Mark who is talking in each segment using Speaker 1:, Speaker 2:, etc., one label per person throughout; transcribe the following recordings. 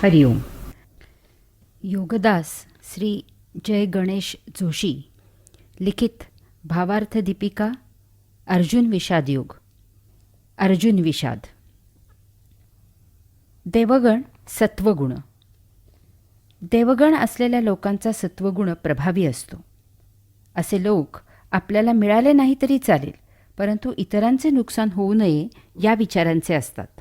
Speaker 1: हरिओम. योगदास श्री जय गणेश जोशी लिखित भावार्थ दीपिका अर्जुन विषाद योग. अर्जुन विषाद. देवगण सत्वगुण. देवगण असलेल्या लोकांचा सत्वगुण प्रभावी असतो. असे लोक आपल्याला मिळाले नाही तरी चालेल, परंतु इतरांचे नुकसान होऊ नये या विचारांचे असतात.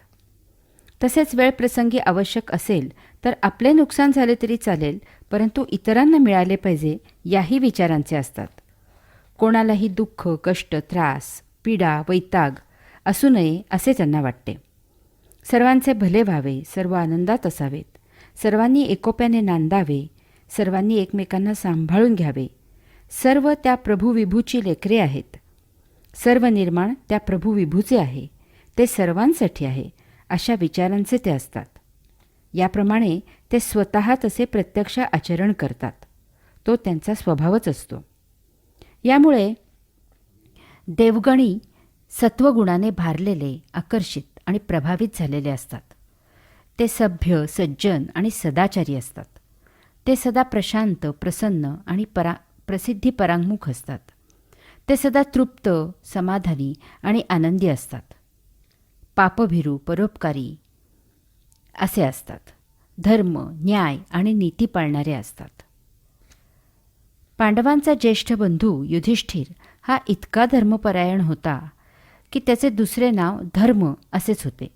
Speaker 1: तसेच वेळ प्रसंगी आवश्यक असेल तर आपले नुकसान झाले तरी चालेल, परंतु इतरांना मिळाले पाहिजे याही विचारांचे असतात. कोणालाही दुःख, कष्ट, त्रास, पीडा, वैताग असू नये असे त्यांना वाटते. सर्वांचे भले व्हावे, सर्व आनंदात असावेत, सर्वांनी एकोप्याने नांदावे, सर्वांनी एकमेकांना सांभाळून घ्यावे. सर्व त्या प्रभू विभूची लेकरे आहेत. सर्व निर्माण त्या प्रभू विभूचे आहे. ते सर्वांसाठी आहे अशा विचारांचे ते असतात. याप्रमाणे ते स्वतः तसे प्रत्यक्ष आचरण करतात. तो त्यांचा स्वभावच असतो. यामुळे देवगणी सत्वगुणाने भारलेले, आकर्षित आणि प्रभावित झालेले असतात. ते सभ्य, सज्जन आणि सदाचारी असतात. ते सदा प्रशांत, प्रसन्न आणि प्रसिद्धी परांगमुख असतात. ते सदा तृप्त, समाधानी आणि आनंदी असतात. पापभीरू, परोपकारी असे असतात. धर्म, न्याय आणि नीती पाळणारे असतात. पांडवांचा ज्येष्ठ बंधू युधिष्ठिर हा इतका धर्मपरायण होता की त्याचे दुसरे नाव धर्म असेच होते.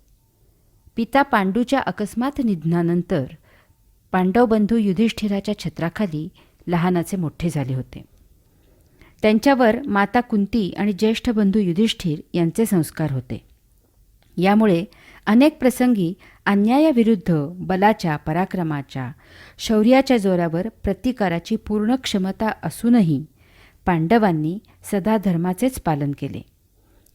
Speaker 1: पिता पांडूच्या अकस्मात निधनानंतर पांडव बंधू युधिष्ठिराच्या छत्राखाली लहानाचे मोठे झाले होते. त्यांच्यावर माता कुंती आणि ज्येष्ठ बंधू युधिष्ठिर यांचे संस्कार होते. यामुळे अनेक प्रसंगी अन्यायाविरुद्ध बलाच्या, पराक्रमाच्या, शौर्याच्या जोरावर प्रतिकाराची पूर्ण क्षमता असूनही पांडवांनी सदा धर्माचेच पालन केले.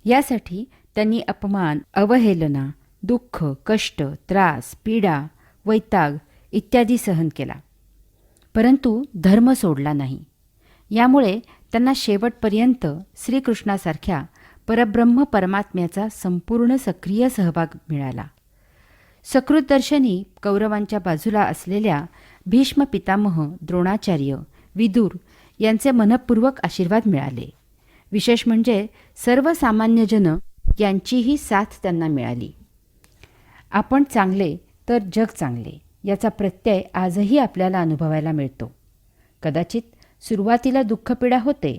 Speaker 1: यासाठी त्यांनी अपमान, अवहेलना, दुःख, कष्ट, त्रास, पीडा, वैताग इत्यादी सहन केला, परंतु धर्म सोडला नाही. यामुळे त्यांना शेवटपर्यंत श्रीकृष्णासारख्या परब्रह्म परमात्म्याचा संपूर्ण सक्रिय सहभाग मिळाला. सकृतदर्शनी कौरवांच्या बाजूला असलेल्या भीष्म पितामह, द्रोणाचार्य, विदुर यांचे मनःपूर्वक आशीर्वाद मिळाले. विशेष म्हणजे सर्वसामान्यजन यांचीही साथ त्यांना मिळाली. आपण चांगले तर जग चांगले याचा प्रत्यय आजही आपल्याला अनुभवायला मिळतो. कदाचित सुरुवातीला दुःखपीडा होते,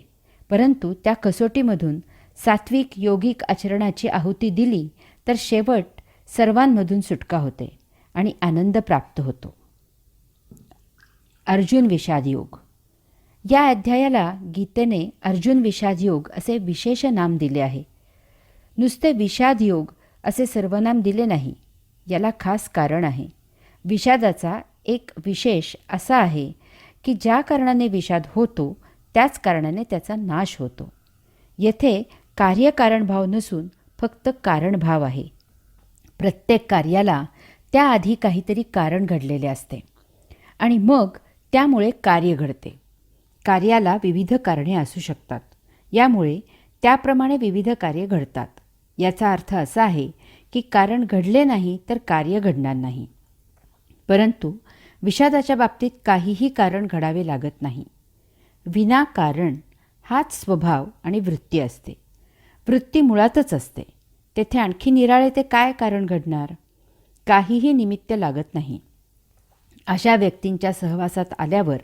Speaker 1: परंतु त्या कसोटीमधून सात्विक योगिक आचरणाची आहुती दिली तर शेवट सर्वांमधून सुटका होते आणि आनंद प्राप्त होतो. अर्जुन विषाद योग. या अध्यायाला गीतेने अर्जुन विषाद योग असे विशेष नाम दिले आहे. नुसते विषाद योग असे सर्वनाम दिले नाही. याला खास कारण आहे. विषादाचा एक विशेष असा आहे की ज्या कारणाने विषाद होतो त्याच कारणाने त्याचा नाश होतो. येथे कार्यकारणभाव नसून फक्त कारणभाव आहे. प्रत्येक कार्याला त्याआधी काहीतरी कारण घडलेले असते आणि मग त्यामुळे कार्य घडते. कार्याला विविध कारणे असू शकतात. यामुळे त्याप्रमाणे विविध कार्य घडतात. याचा अर्थ असा आहे की कारण घडले नाही तर कार्य घडणार नाही. परंतु विषादाच्या बाबतीत काहीही कारण घडावे लागत नाही. विनाकारण हाच स्वभाव आणि वृत्ती असते. वृत्ती मुळातच असते. तेथे आणखी निराळे ते काय कारण घडणार? काहीही निमित्त लागत नाही. अशा व्यक्तींच्या सहवासात आल्यावर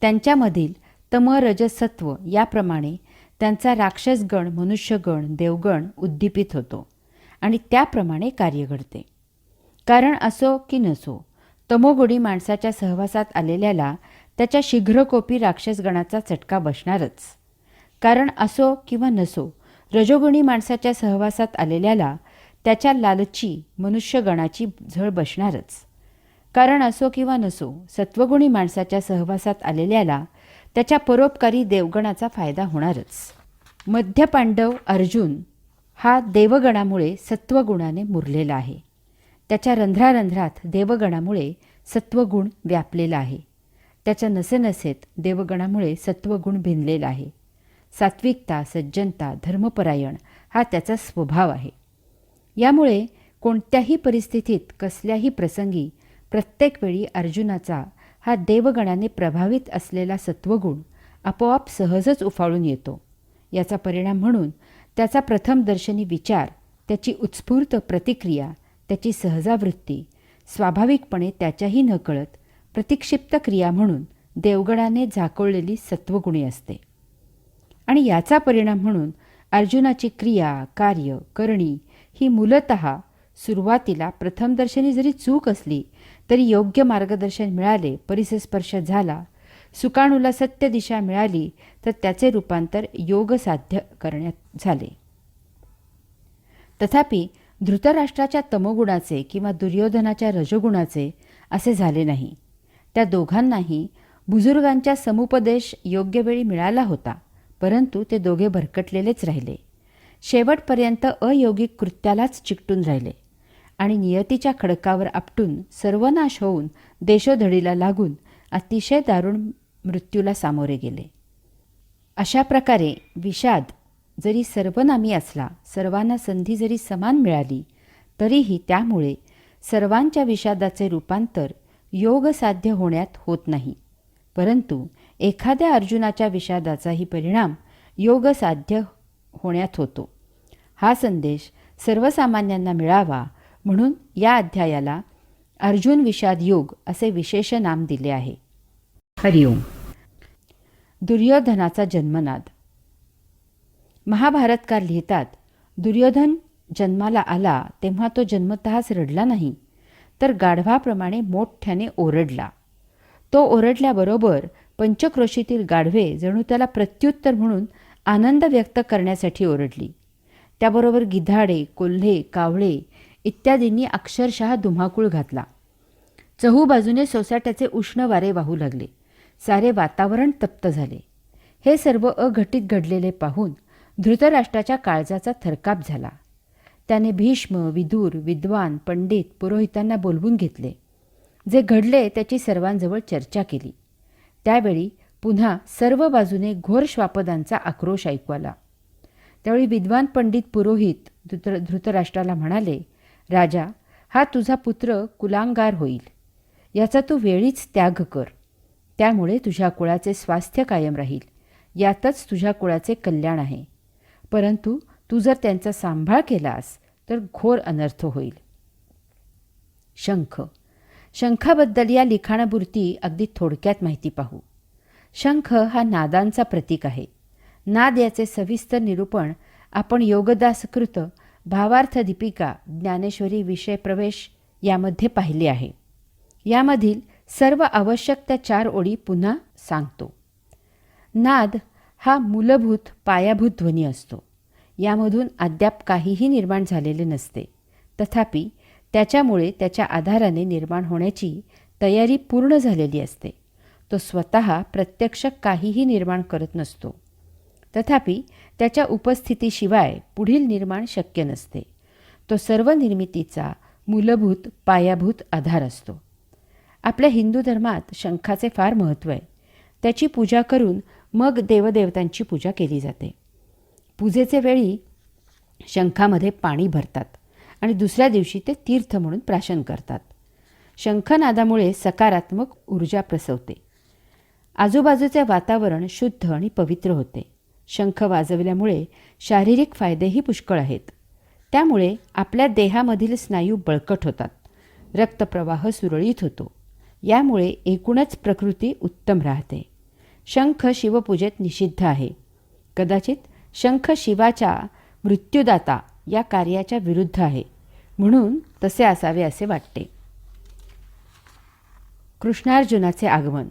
Speaker 1: त्यांच्यामधील तम, रजस, सत्व याप्रमाणे त्यांचा राक्षसगण, मनुष्यगण, देवगण उद्दीपित होतो आणि त्याप्रमाणे कार्य घडते. कारण असो की नसो, तमोगुणी माणसाच्या सहवासात आलेल्याला त्याच्या शीघ्रकोपी राक्षसगणाचा चटका बसणारच. कारण असो किंवा नसो, रजोगुणी माणसाच्या सहवासात आलेल्याला त्याच्या लालची मनुष्यगणाची झळ बसणारच. कारण असो किंवा नसो, सत्वगुणी माणसाच्या सहवासात आलेल्याला त्याच्या परोपकारी देवगणाचा फायदा होणारच. मध्य पांडव अर्जुन हा देवगणामुळे सत्वगुणाने मुरलेला आहे. त्याच्या रंध्रारंध्रात देवगणामुळे सत्वगुण व्यापलेला आहे. त्याच्या नसेनसेत देवगणामुळे सत्वगुण भिनलेला आहे. सात्विकता, सज्जनता, धर्मपरायण हा त्याचा स्वभाव आहे. यामुळे कोणत्याही परिस्थितीत, कसल्याही प्रसंगी प्रत्येक वेळी अर्जुनाचा हा देवगणाने प्रभावित असलेला सत्वगुण आपोआप सहजच उफाळून येतो. याचा परिणाम म्हणून त्याचा प्रथमदर्शनी विचार, त्याची उत्स्फूर्त प्रतिक्रिया, त्याची सहजावृत्ती स्वाभाविकपणे त्याच्याही नकळत प्रतिक्षिप्त क्रिया म्हणून देवगणाने झाकोळलेली सत्वगुणी असते. आणि याचा परिणाम म्हणून अर्जुनाची क्रिया, कार्य, करणी ही मूलतः सुरुवातीला प्रथमदर्शनी जरी चूक असली तरी योग्य मार्गदर्शन मिळाले, परिसस्पर्श झाला, सुकाणूला सत्य दिशा मिळाली तर त्याचे रूपांतर योग साध्य करण्यात झाले. तथापि धृतराष्ट्राच्या तमोगुणाचे किंवा दुर्योधनाच्या रजोगुणाचे असे झाले नाही. त्या दोघांनाही बुजुर्गांच्या समुपदेश योग्य वेळी मिळाला होता, परंतु ते दोघे भरकटलेलेच राहिले. शेवटपर्यंत अयौगिक कृत्यालाच चिकटून राहिले आणि नियतीच्या खडकावर आपटून सर्वनाश होऊन देशोधडीला लागून अतिशय दारुण मृत्यूला सामोरे गेले. अशा प्रकारे विषाद जरी सर्वनामी असला, सर्वांना संधी जरी समान मिळाली, तरीही त्यामुळे सर्वांच्या विषादाचे रूपांतर योग साध्य होण्यात होत नाही, परंतु एखाद्या अर्जुनाच्या विषादाचाही परिणाम योग साध्य होण्यात होतो. हा संदेश सर्वसामान्यांना मिळावा म्हणून या अध्यायाला अर्जुन विषाद योग असे विशेष नाम दिले आहे. हरिओम. दुर्योधनाचा जन्मनाद. महाभारतकार लिहितात, दुर्योधन जन्माला आला तेव्हा तो जन्मतःच रडला नाही, तर गाढवाप्रमाणे मोठ्याने ओरडला. तो ओरडल्याबरोबर पंचक्रोशीतील गाढवे जणू त्याला प्रत्युत्तर म्हणून आनंद व्यक्त करण्यासाठी ओरडली. त्याबरोबर गिधाडे, कोल्हे, कावळे इत्यादींनी अक्षरशः धुमाकूळ घातला. चहूबाजूने सोसाट्याचे उष्ण वारे वाहू लागले. सारे वातावरण तप्त झाले. हे सर्व अघटित घडलेले पाहून धृतराष्ट्राच्या काळजाचा थरकाप झाला. त्याने भीष्म, विदुर, विद्वान, पंडित, पुरोहितांना बोलवून घेतले. जे घडले त्याची सर्वांजवळ चर्चा केली. त्यावेळी पुन्हा सर्व बाजूने घोर श्वापदांचा आक्रोश ऐकू आला. त्यावेळी विद्वान पंडित पुरोहित धृतराष्ट्राला म्हणाले, राजा, हा तुझा पुत्र कुलांगार होईल. याचा तू वेळीच त्याग कर. त्यामुळे तुझ्या कुळाचे स्वास्थ्य कायम राहील. यातच तुझ्या कुळाचे कल्याण आहे. परंतु तू जर त्यांचा सांभाळ केलास तर घोर अनर्थ होईल. शंख. शंखाबद्दल या लिखाणापुरती अगदी थोडक्यात माहिती पाहू. शंख हा नादांचा प्रतीक आहे. नाद याचे सविस्तर निरूपण आपण योगदासकृत भावार्थ दीपिका ज्ञानेश्वरी विषय प्रवेश यामध्ये पाहिले आहे. यामधील सर्व आवश्यक त्या 4 ओळी पुन्हा सांगतो. नाद हा मूलभूत पायाभूत ध्वनी असतो. यामधून अद्याप काहीही निर्माण झालेले नसते. तथापि त्याच्यामुळे त्याच्या आधाराने निर्माण होण्याची तयारी पूर्ण झालेली असते. तो स्वतः प्रत्यक्ष काहीही निर्माण करत नसतो. तथापि त्याच्या उपस्थितीशिवाय पुढील निर्माण शक्य नसते. तो सर्व निर्मितीचा मूलभूत पायाभूत आधार असतो. आपल्या हिंदू धर्मात शंखाचे फार महत्त्व आहे. त्याची पूजा करून मग देवदेवतांची पूजा केली जाते. पूजेचे वेळी शंखामध्ये पाणी भरतात आणि दुसऱ्या दिवशी ते तीर्थ म्हणून प्राशन करतात. शंखनादामुळे सकारात्मक ऊर्जा प्रसवते. आजूबाजूचे वातावरण शुद्ध आणि पवित्र होते. शंख वाजवल्यामुळे शारीरिक फायदेही पुष्कळ आहेत. त्यामुळे आपल्या देहामधील स्नायू बळकट होतात. रक्तप्रवाह सुरळीत होतो. यामुळे एकूणच प्रकृती उत्तम राहते. शंख शिवपूजेत निषिद्ध आहे. कदाचित शंख शिवाच्या मृत्युदाता या कार्याच्या विरुद्ध आहे, म्हणून तसे असावे असे वाटते. कृष्णार्जुनाचे आगमन.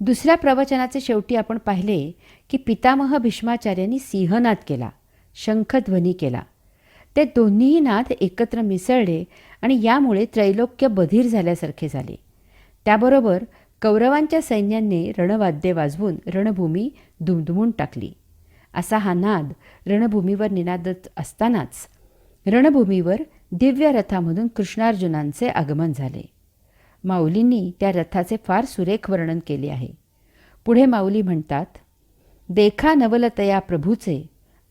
Speaker 1: दुसऱ्या प्रवचनाचे शेवटी आपण पाहिले की पितामह भीष्माचार्यांनी सिंहनाद केला, शंखध्वनी केला. ते दोन्हीही नाद एकत्र मिसळले आणि यामुळे त्रैलोक्य बधीर झाल्यासारखे झाले. त्याबरोबर कौरवांच्या सैन्याने रणवाद्ये वाजवून रणभूमी दुमदुमून टाकली. असा हा नाद रणभूमीवर निनादत असतानाच रणभूमीवर दिव्य रथामधून कृष्णार्जुनांचे आगमन झाले. माऊलींनी त्या रथाचे फार सुरेख वर्णन केले आहे. पुढे माऊली म्हणतात, देखा नवलतया प्रभूचे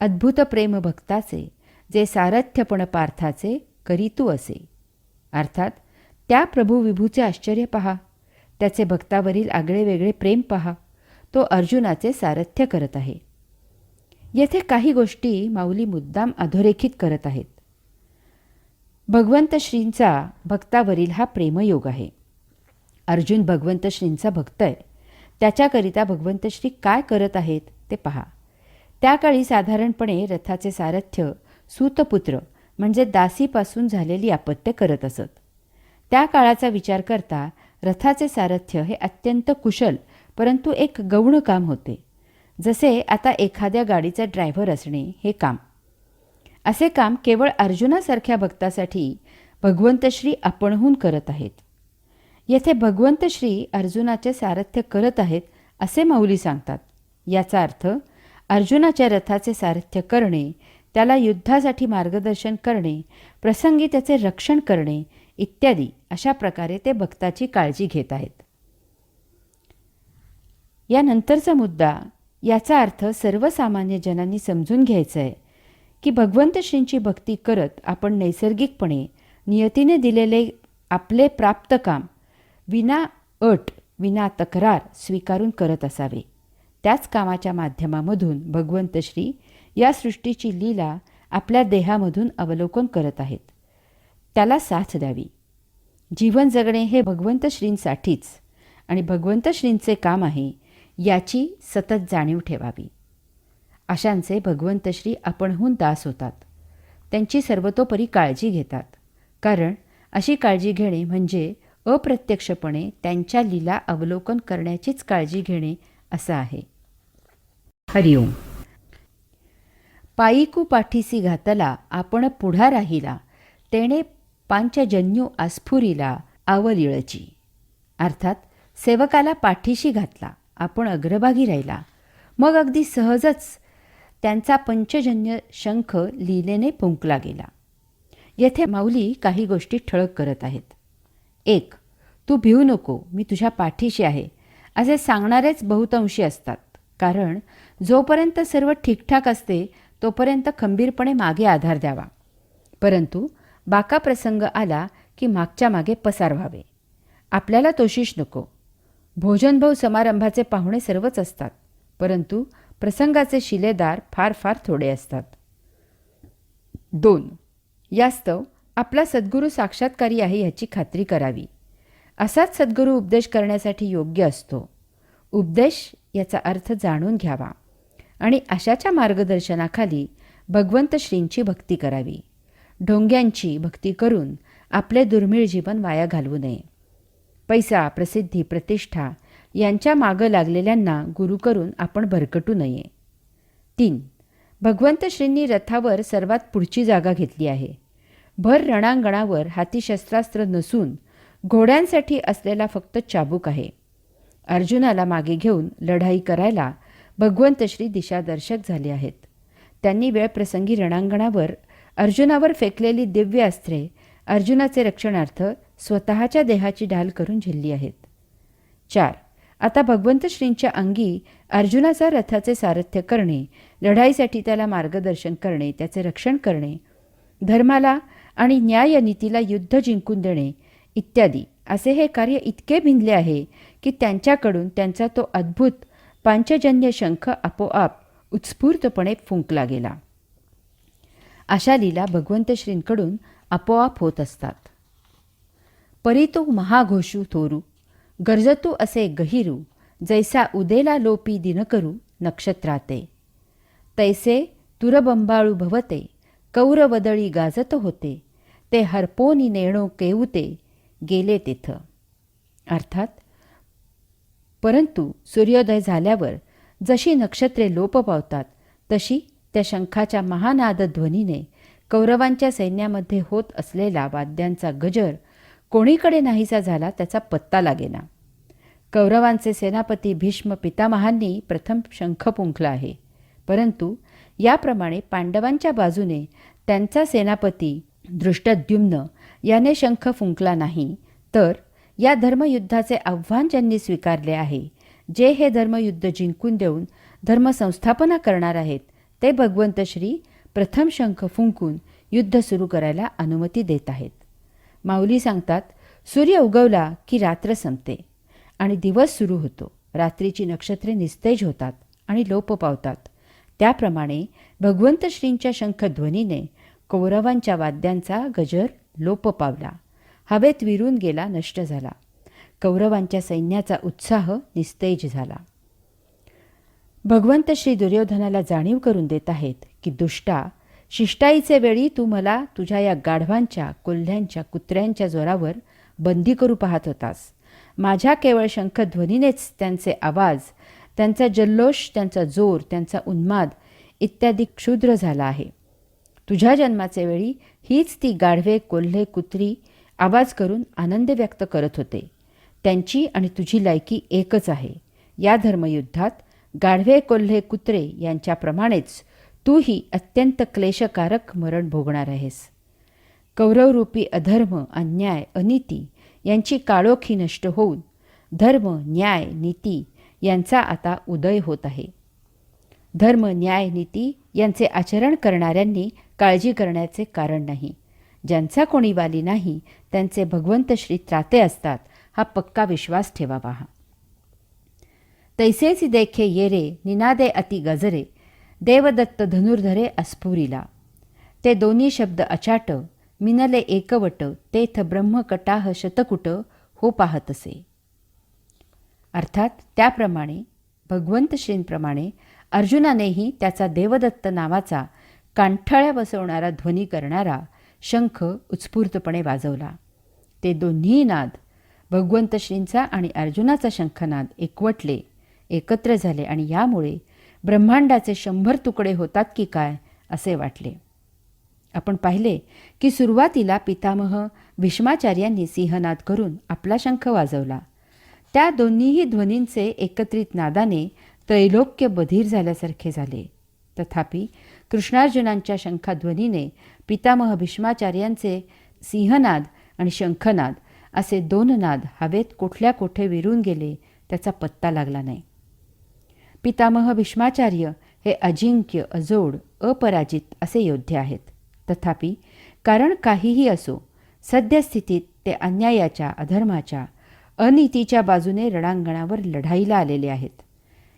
Speaker 1: अद्भुत प्रेम भक्ताचे, जे सारथ्यपण पार्थाचे करीतू असे. अर्थात त्या प्रभू विभूचे आश्चर्य पहा, त्याचे भक्तावरील आगळेवेगळे प्रेम पहा. तो अर्जुनाचे सारथ्य करत आहे. येथे काही गोष्टी माऊली मुद्दाम अधोरेखित करत आहेत. भगवंत श्रींचा भक्तावरील हा प्रेमयोग आहे. अर्जुन भगवंत श्रींचा भक्त आहे. त्याच्याकरिता भगवंत श्री काय करत आहेत ते पहा. त्या काळी साधारणपणे रथाचे सारथ्य सूतपुत्र म्हणजे दासीपासून झालेली अपत्य करत असत. त्या काळाचा विचार करता रथाचे सारथ्य हे अत्यंत कुशल परंतु एक गौण काम होते. जसे आता एखाद्या गाडीचा ड्रायव्हर असणे हे काम. असे काम केवळ अर्जुनासारख्या भक्तासाठी भगवंत श्री आपणहून करत आहेत. येथे भगवंत श्री अर्जुनाचे सारथ्य करत आहेत असे माऊली सांगतात. याचा अर्थ अर्जुनाच्या रथाचे सारथ्य करणे, त्याला युद्धासाठी मार्गदर्शन करणे, प्रसंगी त्याचे रक्षण करणे इत्यादी अशा प्रकारे ते भक्ताची काळजी घेत आहेत. यानंतरचा मुद्दा, याचा अर्थ सर्वसामान्य जनांनी समजून घ्यायचा आहे की भगवंत श्रींची भक्ती करत आपण नैसर्गिकपणे नियतीने दिलेले आपले प्राप्त काम विना अट विना तक्रार स्वीकारून करत असावे. त्याच कामाच्या माध्यमामधून भगवंत श्री या सृष्टीची लीला आपल्या देहामधून अवलोकन करत आहेत. त्याला साथ द्यावी. जीवन जगणे हे भगवंत श्रींसाठीच आणि भगवंत श्रींचे काम आहे याची सतत जाणीव ठेवावी. अशांचे भगवंत श्री आपणहून दास होतात. त्यांची सर्वतोपरी काळजी घेतात. कारण अशी काळजी घेणे म्हणजे अप्रत्यक्षपणे त्यांच्या लीला अवलोकन करण्याचीच काळजी घेणे असं आहे. हरिओम. पायीकू पाठीसी घातला आपण पुढा राहिला, तेणे पांचजन्यू आस्फुरिला आवलिळची. अर्थात सेवकाला पाठीशी घातला, आपण अग्रभागी राहिला, मग अगदी सहजच त्यांचा पंचजन्य शंख लीलेने फुंकला गेला. येथे माऊली काही गोष्टी ठळक करत आहेत. 1. तू भिवू नको, मी तुझ्या पाठीशी आहे असे सांगणारेच बहुतांशी असतात. कारण जोपर्यंत सर्व ठीकठाक असते तोपर्यंत खंबीरपणे मागे आधार द्यावा. परंतु बाका प्रसंग आला की मागच्या मागे पसार व्हावे. आपल्याला तोशिष नको. भोजनभाऊ समारंभाचे पाहुणे सर्वच असतात, परंतु प्रसंगाचे शिलेदार फार फार थोडे असतात. 2. यास्तव आपला सद्गुरू साक्षात्कारी आहे याची खात्री करावी. असाच सद्गुरू उपदेश करण्यासाठी योग्य असतो. उपदेश याचा अर्थ जाणून घ्यावा आणि अशाच्या मार्गदर्शनाखाली भगवंत श्रींची भक्ती करावी. ढोंग्यांची भक्ती करून आपले दुर्मिळ जीवन वाया घालवू नये. पैसा, प्रसिद्धी, प्रतिष्ठा यांच्या मागं लागलेल्यांना गुरु करून आपण भरकटू नये. 3. भगवंत श्रींनी रथावर सर्वात पुढची जागा घेतली आहे. भर रणांगणावर हाती शस्त्रास्त्र नसून घोड्यांसाठी असलेला फक्त चाबूक आहे. अर्जुनाला मागे घेऊन लढाई करायला भगवंत श्री दिशादर्शक झाले आहेत. त्यांनी वेळप्रसंगी रणांगणावर अर्जुनावर फेकलेली दिव्य अस्त्रे अर्जुनाचे रक्षणार्थ स्वतःच्या देहाची ढाल करून झेलली आहेत. 4. आता भगवंत श्रींच्या अंगी अर्जुनाचा रथाचे सारथ्य करणे, लढाईसाठी त्याला मार्गदर्शन करणे, त्याचे रक्षण करणे, धर्माला आणि न्यायनीतीला युद्ध जिंकून देणे इत्यादी असे हे कार्य इतके भिनले आहे की त्यांच्याकडून त्यांचा तो अद्भुत पांचजन्य शंख आपोआप उत्स्फूर्तपणे फुंकला गेला. अशा लीला भगवंत श्रींकडून आपोआप होत असतात. परितू महाघोषू थोरू, गरजतू असे गहिरू, जैसा उदेला लोपी दिनकरू नक्षत्राते. तैसे तुरबंबाळू भवते, कौरवदळी गाजत होते, ते हरपोनी नेणो केऊते, गेले तेथ. अर्थात परंतु सूर्योदय झाल्यावर जशी नक्षत्रे लोप पावतात तशी त्या शंखाच्या महानाद ध्वनीने कौरवांच्या सैन्यामध्ये होत असलेला वाद्यांचा गजर कोणीकडे नाहीसा झाला त्याचा पत्ता लागेना. कौरवांचे सेनापती भीष्म पितामहांनी प्रथम शंख फुंकला आहे, परंतु याप्रमाणे पांडवांच्या बाजूने त्यांचा सेनापती दृष्टद्युम्न याने शंख फुंकला नाही. तर या धर्मयुद्धाचे आव्हान ज्यांनी स्वीकारले आहे, जे हे धर्मयुद्ध जिंकून देऊन धर्मसंस्थापना करणार आहेत, ते भगवंत श्री प्रथम शंख फुंकून युद्ध सुरू करायला अनुमती देत आहेत. माऊली सांगतात, सूर्य उगवला की रात्र संपते आणि दिवस सुरू होतो. रात्रीची नक्षत्रे निस्तेज होतात आणि लोप पावतात. त्याप्रमाणे भगवंत श्रींच्या शंखध्वनीने कौरवांच्या वाद्यांचा गजर लोप पावला, हवेत विरून गेला, नष्ट झाला. कौरवांच्या सैन्याचा उत्साह निस्तेज झाला. भगवंत श्री दुर्योधनाला जाणीव करून देत आहेत की दुष्टा, शिष्टाईचे वेळी तू मला तुझ्या या गाढवांच्या, कोल्ह्यांच्या, कुत्र्यांच्या जोरावर बंदी करू पाहत होतास. माझ्या केवळ शंखध्वनीनेच त्यांचे आवाज, त्यांचा जल्लोष, त्यांचा जोर, त्यांचा उन्माद इत्यादी क्षुद्र झाला आहे. तुझ्या जन्माचे वेळी हीच ती गाढवे, कोल्हे, कुत्री आवाज करून आनंद व्यक्त करत होते. त्यांची आणि तुझी लायकी एकच आहे. या धर्मयुद्धात गाढवे, कोल्हे, कुत्रे यांच्याप्रमाणेच तूही अत्यंत क्लेशकारक मरण भोगणार आहेस. कौरवरूपी अधर्म, अन्याय, अनिती यांची काळोखी नष्ट होऊन धर्म, न्याय, नीती यांचा आता उदय होत आहे. धर्म, न्याय, नीती यांचे आचरण करणाऱ्यांनी काळजी करण्याचे कारण नाही. ज्यांचा कोणी वाली नाही त्यांचे भगवंत श्री त्राते असतात, हा पक्का विश्वास ठेवावा. तैसेच देखे येरे निनादे अति गजरे, देवदत्त धनुर्धरे अस्फुरिला. ते दोन्ही शब्द अचाट, मिनले एकवट, तेथ ब्रह्मकटाह शतकुट हो पाहतसे. अर्थात त्याप्रमाणे भगवंत श्रींप्रमाणे अर्जुनानेही त्याचा देवदत्त नावाचा कांठळ्या बसवणारा ध्वनी करणारा शंख उत्स्फूर्तपणे वाजवला. ते दोन्ही नाद, भगवंत श्रींचा आणि अर्जुनाचा शंखनाद एकवटले, एकत्र झाले आणि यामुळे ब्रह्मांडाचे 100 तुकडे होतात की काय असे वाटले. आपण पाहिले की सुरुवातीला पितामह भीष्माचार्यांनी सिंहनाद करून आपला शंख वाजवला. त्या दोन्हीही ध्वनींचे एकत्रित नादाने त्रैलोक्य बधीर झाल्यासारखे झाले. तथापि कृष्णार्जुनांच्या शंखाध्वनीने पितामह भीष्माचार्यांचे सिंहनाद आणि शंखनाद असे 2 नाद हवेत कुठल्या कोठे विरून गेले त्याचा पत्ता लागला नाही. पितामह भीष्माचार्य हे अजिंक्य, अजोड, अपराजित असे योद्धे आहेत. तथापि कारण काहीही असो, सद्यस्थितीत ते अन्यायाच्या, अधर्माच्या, अनीतीच्या बाजूने रणांगणावर लढाईला आलेले आहेत.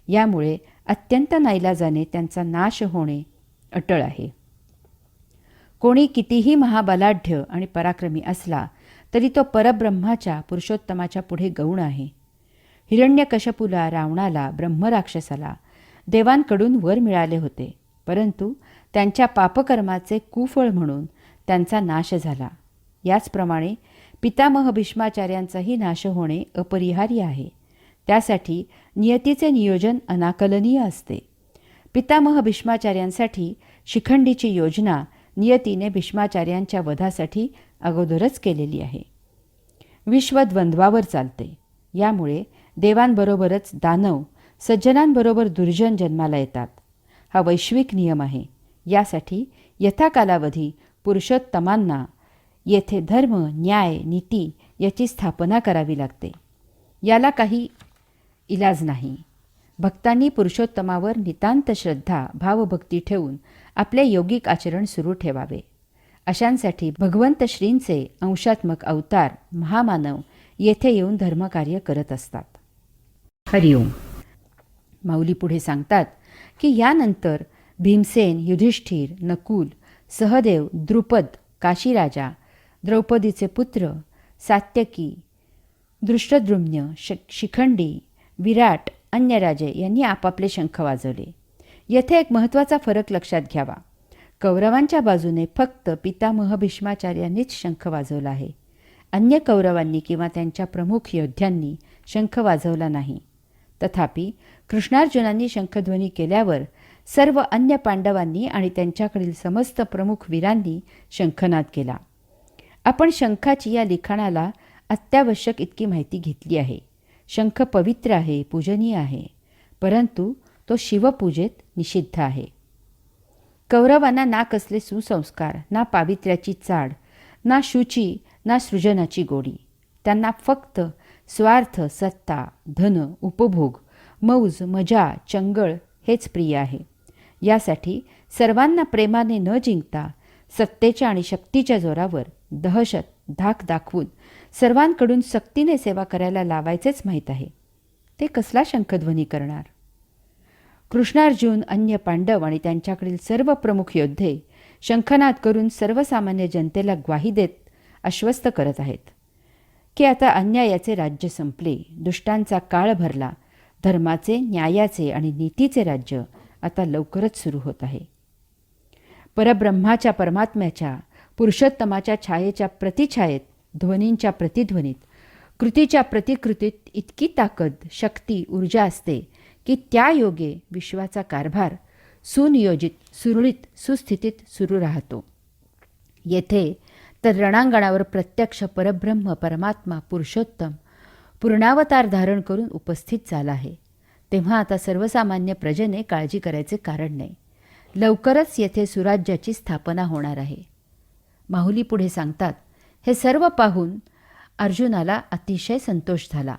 Speaker 1: यामुळे अत्यंत नाईलाजाने त्यांचा नाश होणे अटळ आहे. कोणी कितीही महाबलाढ्य आणि पराक्रमी असला तरी तो परब्रह्माच्या, पुरुषोत्तमाच्या पुढे गौण आहे. हिरण्यकशपुला, रावणाला, ब्रह्मराक्षसाला देवांकडून वर मिळाले होते, परंतु त्यांच्या पापकर्माचे कुफळ म्हणून त्यांचा नाश झाला. याचप्रमाणे पितामह भीष्माचार्यांचाही नाश होणे अपरिहार्य आहे. त्यासाठी नियतीचे नियोजन अनाकलनीय असते. पितामह भीष्माचार्यांसाठी शिखंडीची योजना नियतीने भीष्माचार्यांच्या वधासाठी अगोदरच केलेली आहे. विश्व द्वंद्वावर चालते. यामुळे देवांबरोबरच दानव, सज्जनांबरोबर दुर्जन जन्माला येतात. हा वैश्विक नियम आहे. यासाठी यथाकालावधी पुरुषोत्तमांना येथे धर्म, न्याय, नीती याची स्थापना करावी लागते. याला काही इलाज नाही. भक्तांनी पुरुषोत्तमावर नितांत श्रद्धा, भावभक्ती ठेवून आपले योगिक आचरण सुरू ठेवावे. अशांसाठी भगवंत श्रींचे अंशात्मक अवतार महामानव येथे येऊन धर्मकार्य करत असतात. हरिओम. माऊली पुढे सांगतात की यानंतर भीमसेन, युधिष्ठिर, नकुल, सहदेव, द्रुपद, काशीराजा, द्रौपदीचे पुत्र, सात्यकी, दृष्टद्रुम्न, शिखंडी, विराट, अन्य राजे यांनी आपापले शंख वाजवले. येथे एक महत्त्वाचा फरक लक्षात घ्यावा. कौरवांच्या बाजूने फक्त पितामह भीष्माचार्यांनीच शंख वाजवला आहे. अन्य कौरवांनी किंवा त्यांच्या प्रमुख योद्ध्यांनी शंख वाजवला नाही. तथापि कृष्णार्जुनांनी शंखध्वनी केल्यावर सर्व अन्य पांडवांनी आणि त्यांच्याकडील समस्त प्रमुख वीरांनी शंखनाद केला. आपण शंखाची या लिखाणाला अत्यावश्यक इतकी माहिती घेतली आहे. शंख पवित्र आहे, पूजनीय आहे, परंतु तो शिवपूजेत निषिद्ध आहे. कौरवांना ना कसले सुसंस्कार, ना पावित्र्याची चाड, ना शुची, ना सृजनाची गोडी. त्यांना फक्त स्वार्थ, सत्ता, धन, उपभोग, मौज, मजा, चंगळ हेच प्रिय आहे. यासाठी सर्वांना प्रेमाने न जिंकता सत्तेच्या आणि शक्तीच्या जोरावर दहशत, धाक दाखवून सर्वांकडून सक्तीने सेवा करायला लावायचेच माहीत आहे. ते कसला शंखध्वनी करणार? कृष्णार्जुन, अन्य पांडव आणि त्यांच्याकडील सर्व प्रमुख योद्धे शंखनाद करून सर्वसामान्य जनतेला ग्वाही देत आश्वस्त करत आहेत की आता अन्यायाचे राज्य संपले, दुष्टांचा काळ भरला, धर्माचे, न्यायाचे आणि नीतीचे राज्य आता लवकरच सुरू होत आहे. परब्रह्माच्या, परमात्म्याच्या, पुरुषोत्तमाच्या छायेच्या प्रतिछायेत, ध्वनींच्या प्रतिध्वनीत, कृतीच्या प्रतिकृतीत इतकी ताकद, शक्ती, ऊर्जा असते की त्या योगे विश्वाचा कारभार सुनियोजित, सुरळीत, सुस्थितीत सुरू राहतो. येथे तर रणांगणावर प्रत्यक्ष परब्रह्म, परमात्मा, पुरुषोत्तम पूर्णावतार धारण करून उपस्थित झाला आहे. तेव्हा आता सर्वसामान्य प्रजेने काळजी करायचे कारण नाही. लवकरच येथे सुराज्याची स्थापना होणार आहे. माहुली पुढे सांगतात, हे सर्व पाहून अर्जुनाला अतिशय संतोष झाला.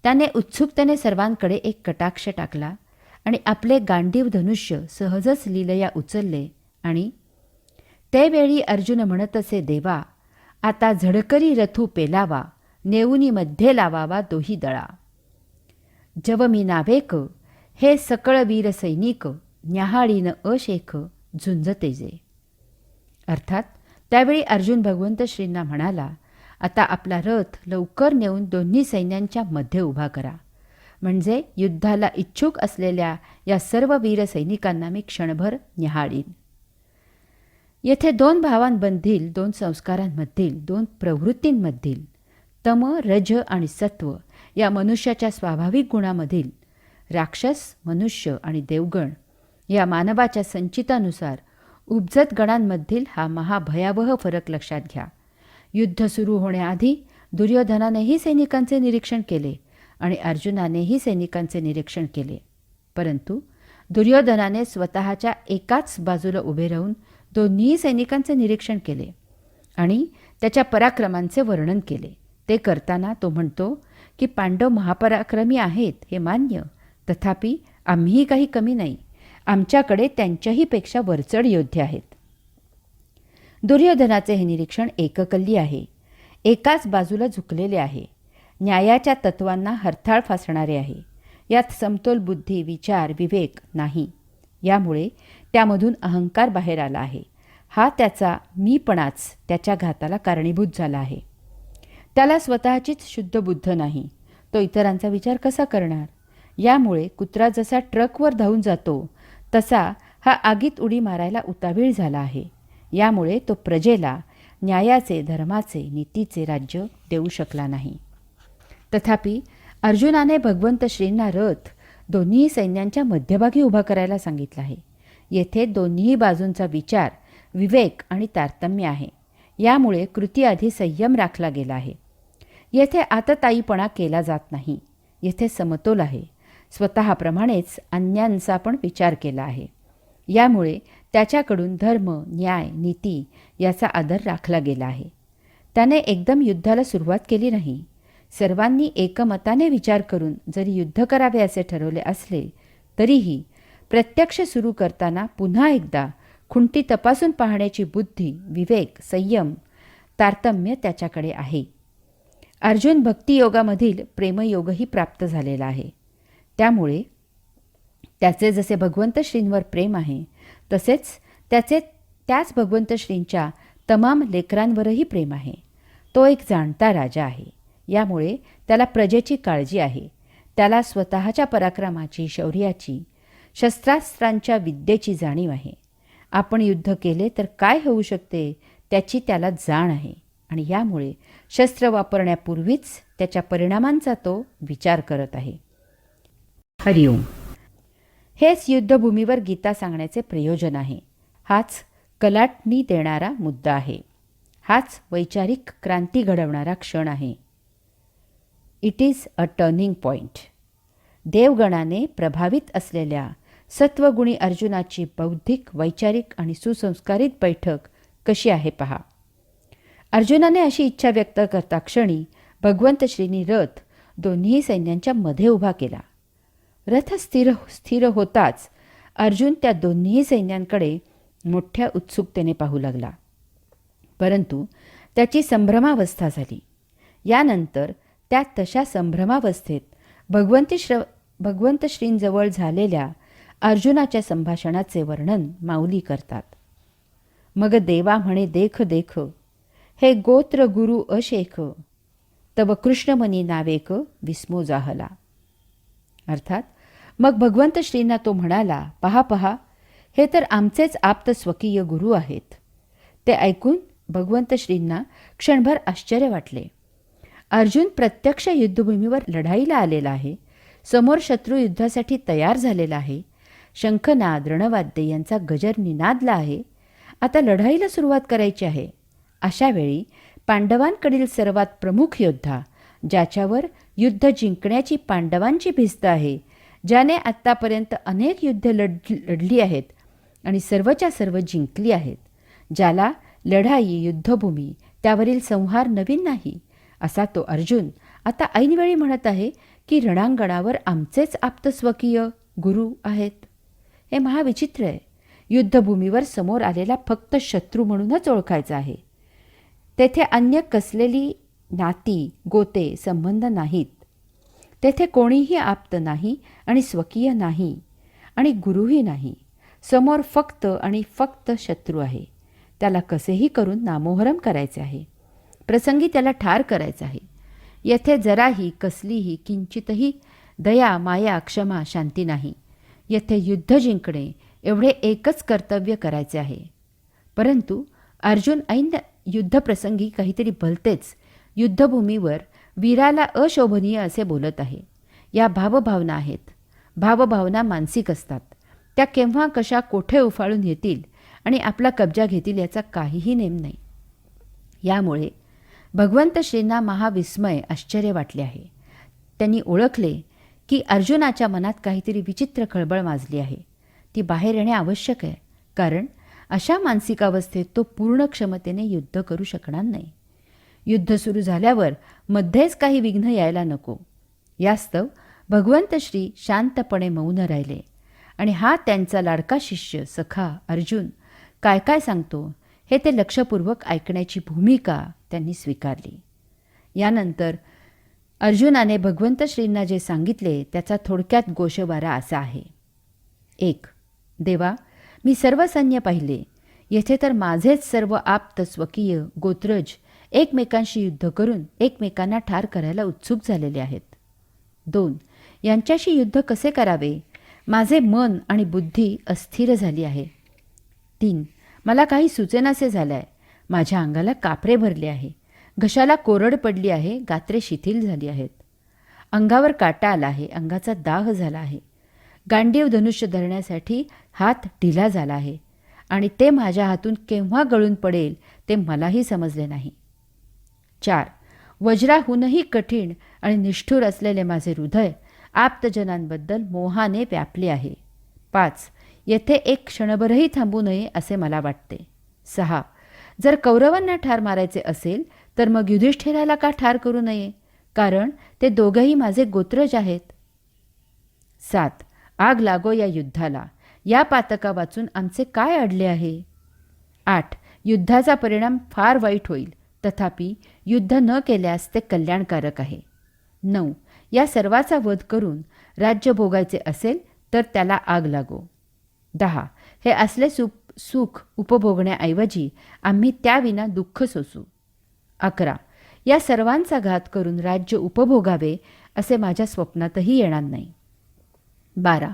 Speaker 1: त्याने उत्सुकतेने सर्वांकडे एक कटाक्ष टाकला आणि आपले गांडीव धनुष्य सहजच लीलया उचलले आणि त्यावेळी अर्जुन म्हणत असे, देवा, आता झडकरी रथू पेलावा, नेऊनी मध्ये लावावा दोही दळा. जव मी नावेक, हे सकळ वीर सैनिक, न्याहाळीन अशेख झुंज तेजे. अर्थात त्यावेळी अर्जुन भगवंत श्रींना म्हणाला, आता आपला रथ लवकर नेऊन दोन्ही सैन्यांच्या मध्ये उभा करा, म्हणजे युद्धाला इच्छुक असलेल्या या सर्व वीर सैनिकांना मी क्षणभर न्याहाळीन. येथे दोन भावांमधील, दोन संस्कारांमधील, दोन प्रवृत्तींमधील, तम, रज आणि सत्व या मनुष्याच्या स्वाभाविक गुणामधील, राक्षस, मनुष्य आणि देवगण या मानवाच्या संचितानुसार उपजत गणांमधील हा महाभयावह फरक लक्षात घ्या. युद्ध सुरू होण्याआधी दुर्योधनानेही सैनिकांचे निरीक्षण केले आणि अर्जुनानेही सैनिकांचे निरीक्षण केले, परंतु दुर्योधनाने स्वतःच्या एकाच बाजूला उभे राहून दोन्ही सैनिकांचे निरीक्षण केले आणि त्याच्या पराक्रमांचे वर्णन केले. ते करताना तो म्हणतो की पांडव महापराक्रमी आहेत हे मान्य, तथापि आम्हीही काही कमी नाही, आमच्याकडे त्यांच्याही पेक्षा वरचढ योद्धे आहेत. दुर्योधनाचे हे निरीक्षण एककल्ली आहे, एकाच बाजूला झुकलेले आहे, न्यायाच्या तत्वांना हरताळ फासणारे आहे. यात समतोल बुद्धी, विचार, विवेक नाही. यामुळे त्यामधून अहंकार बाहेर आला आहे. हा त्याचा मीपणाच त्याच्या घाताला कारणीभूत झाला आहे. त्याला स्वतःचीच शुद्ध बुद्ध नाही, तो इतरांचा विचार कसा करणार? यामुळे कुत्रा जसा ट्रकवर धावून जातो तसा हा आगीत उडी मारायला उतावीळ झाला आहे. यामुळे तो प्रजेला न्यायाचे, धर्माचे, नीतीचे राज्य देऊ शकला नाही. तथापि अर्जुनाने भगवंत श्रींना रथ दोन्ही सैन्यांच्या मध्यभागी उभा करायला सांगितला आहे. येथे दोन्ही बाजूंचा विचार, विवेक आणि तारतम्य आहे. यामुळे कृतीआधी संयम राखला गेला आहे. येथे आतताईपणा केला जात नाही. येथे समतोल आहे. स्वतःप्रमाणेच अन्यांचा पण विचार केला आहे. यामुळे त्याच्याकडून धर्म, न्याय, नीती याचा आदर राखला गेला आहे. त्याने एकदम युद्धाला सुरुवात केली नाही. सर्वांनी एकमताने विचार करून जरी युद्ध करावे असे ठरवले असले तरीही प्रत्यक्ष सुरू करताना पुन्हा एकदा खुंटी तपासून पाहण्याची बुद्धी, विवेक, संयम, तारतम्य त्याच्याकडे आहे. अर्जुन भक्तियोगामधील प्रेमयोगही प्राप्त झालेला आहे. त्यामुळे त्याचे जसे भगवंत श्रींवर प्रेम आहे तसेच त्याच भगवंत श्रींच्या तमाम लेकरांवरही प्रेम आहे. तो एक जाणता राजा आहे. यामुळे त्याला प्रजेची काळजी आहे. त्याला स्वतःच्या पराक्रमाची, शौर्याची, शस्त्रास्त्रांच्या विद्येची जाणीव आहे. आपण युद्ध केले तर काय होऊ शकते त्याची त्याला जाण आहे आणि यामुळे शस्त्र वापरण्यापूर्वीच त्याच्या परिणामांचा तो विचार करत आहे. हरिओम. हेच युद्धभूमीवर गीता सांगण्याचे प्रयोजन आहे. हाच कलाटणी देणारा मुद्दा आहे. हाच वैचारिक क्रांती घडवणारा क्षण आहे. It is a turning point. देवगणाने प्रभावित असलेल्या सत्वगुणी अर्जुनाची बौद्धिक, वैचारिक आणि सुसंस्कारित बैठक कशी आहे पहा. अर्जुनाने अशी इच्छा व्यक्त करता क्षणी भगवंत श्रींनी रथ दोन्ही सैन्यांच्या मध्ये उभा केला. रथ स्थिर होताच अर्जुन त्या दोन्ही सैन्यांकडे मोठ्या उत्सुकतेने पाहू लागला. परंतु त्याची संभ्रमावस्था झाली. यानंतर त्या तशा संभ्रमावस्थेत भगवंत श्रींजवळ झालेल्या अर्जुनाच्या संभाषणाचे वर्णन माऊली करतात. मग देवा म्हणे देख देख, हे गोत्र गुरु अशेख, तब कृष्णमनी नावेक विस्मो जाहला. अर्थात मग भगवंत श्रींना तो म्हणाला, पहा पहा, हे तर आमचेच आप्त स्वकीय गुरु आहेत. ते ऐकून भगवंत श्रींना क्षणभर आश्चर्य वाटले. अर्जुन प्रत्यक्ष युद्धभूमीवर लढाईला आलेला आहे. समोर शत्रू युद्धासाठी तयार झालेला आहे. शंखनाद रणवाद्य यांचा गजर निनादला आहे. आता लढाईला सुरुवात करायची आहे. अशा वेळी पांडवांकडील सर्वात प्रमुख योद्धा, ज्याच्यावर युद्ध जिंकण्याची पांडवांची भिस्त आहे, ज्याने आत्तापर्यंत अनेक युद्ध लढली आहेत आणि सर्वच्या सर्व जिंकली आहेत, ज्याला लढाई, युद्धभूमी, त्यावरील संहार नवीन नाही, असा तो अर्जुन आता ऐनवेळी म्हणत आहे की रणांगणावर आमचेच आप्तस्वकीय गुरु आहेत. हे महाविचित्र आहे. युद्धभूमीवर समोर आलेला फक्त शत्रू म्हणूनच ओळखायचा आहे. तेथे अन्य कसलेली नाती, गोते, संबंध नाहीत. तेथे कोणीही आप्त नाही आणि स्वकीय नाही आणि गुरुही नाही. समोर फक्त आणि फक्त शत्रू आहे. त्याला कसेही करून नामोहरम करायचे आहे. प्रसंगी त्याला ठार करायचं आहे. येथे जराही कसलीही किंचितही दया, माया, क्षमा, शांती नाही. येथे युद्ध जिंकणे एवढे एकच कर्तव्य करायचे आहे. परंतु अर्जुन ऐन युद्धप्रसंगी काहीतरी भलतेच युद्धभूमीवर वीराला अशोभनीय असे बोलत आहे. या भावभावना आहेत. भावभावना मानसिक असतात. त्या केव्हा कशा कोठे उफाळून येतील आणि आपला कब्जा घेतील याचा काहीही नेम नाही. यामुळे भगवंत श्रींना महाविस्मय, आश्चर्य वाटले आहे. त्यांनी ओळखले की अर्जुनाच्या मनात काहीतरी विचित्र खळबळ माजली आहे. ती बाहेर येणे आवश्यक आहे, कारण अशा मानसिक अवस्थेत तो पूर्ण क्षमतेने युद्ध करू शकणार नाही. युद्ध सुरू झाल्यावर मध्येच काही विघ्न यायला नको. यास्तव भगवंत श्री शांतपणे मौन राहिले आणि हा त्यांचा लाडका शिष्य सखा अर्जुन काय काय सांगतो हे ते लक्षपूर्वक ऐकण्याची भूमिका त्यांनी स्वीकारली. यानंतर अर्जुनाने भगवंत श्रींना जे सांगितले त्याचा थोडक्यात गोषवारा असा आहे. 1. देवा, मी सर्व सैन्य पाहिले. येथे तर माझेच सर्व आप्त स्वकीय गोत्रज एकमेकांशी युद्ध करून एकमेकांना ठार करायला उत्सुक झालेले आहेत. 2. यांच्याशी युद्ध कसे करावे, माझे मन आणि बुद्धी अस्थिर झाली आहे. 3. मला काही सुचेनासे झाले आहे. माझ्या अंगाला कापरे भरले आहे. घशाला कोरड पडली आहे. गात्रे शिथिल झाली आहेत. अंगावर काटा आला आहे. अंगाचा दाह झाला आहे. गांडीव धनुष्य धरण्यासाठी हात ढिला झाला आहे आणि ते माझ्या हातून केव्हा गळून पडेल ते मलाही समजले नाही. 4. वज्राहूनही कठीण आणि निष्ठुर असलेले माझे हृदय आप्तजनांबद्दल मोहाने व्यापले आहे. 5. येथे एक क्षणभरही थांबू नये असे मला वाटते. 6. जर कौरवांना ठार मारायचे असेल तर मग युधिष्ठिराला का ठार करू नये, कारण ते दोघेही माझे गोत्रज आहेत. 7. आग लागो या युद्धाला. या पातका वाचून आमचे काय अडले आहे. 8. युद्धाचा परिणाम फार वाईट होईल, तथापि युद्ध न केल्यास ते कल्याणकारक आहे. 9. या सर्वाचा वध करून राज्य भोगायचे असेल तर त्याला आग लागो. 10. हे असले सुख उपभोगण्याऐवजी आम्ही त्याविना दुःख सोसू. 11. या सर्वांचा घात करून राज्य उपभोगावे असे माझ्या स्वप्नातही येणार नाही. 12.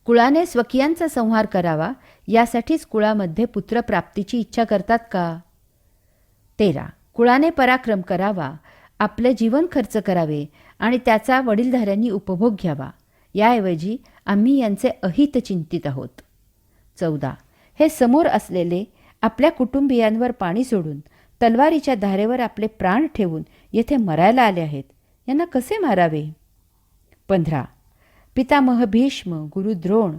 Speaker 1: कुळाने स्वकीयांचा संहार करावा यासाठीच कुळामध्ये पुत्रप्राप्तीची इच्छा करतात का. 13. कुळाने पराक्रम करावा, आपले जीवन खर्च करावे आणि त्याचा वडीलधाऱ्यांनी उपभोग घ्यावा, याऐवजी आम्ही यांचे अहित चिंतित आहोत. 14. हे समोर असलेले आपल्या कुटुंबियांवर पाणी सोडून तलवारीच्या धारेवर आपले प्राण ठेवून येथे मरायला आले आहेत. यांना कसे मारावे. 15. पितामह भीष्म, गुरु द्रोण,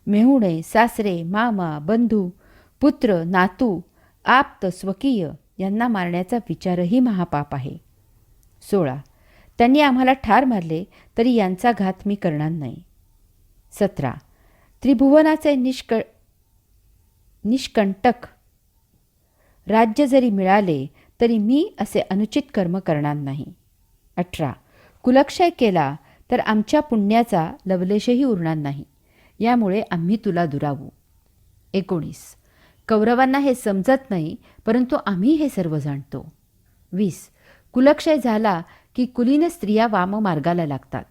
Speaker 1: मेहुणे, सासरे, मामा, बंधू, पुत्र, नातू, आप्त, स्वकीय यांना मारण्याचा विचारही महापाप आहे. 16. त्यांनी आम्हाला ठार मारले तरी यांचा घात मी करणार नाही. 17. त्रिभुवनाचे निष्कंटक राज्य जरी मिळाले तरी मी असे अनुचित कर्म करणार नाही. 18. कुलक्षय केला तर आमच्या पुण्याचा लवलेशही उरणार नाही, यामुळे आम्ही तुला दुरावू. 19. कौरवांना हे समजत नाही, परंतु आम्ही हे सर्व जाणतो. 20. कुलक्षय झाला की कुलीन स्त्रिया वाममार्गाला लागतात.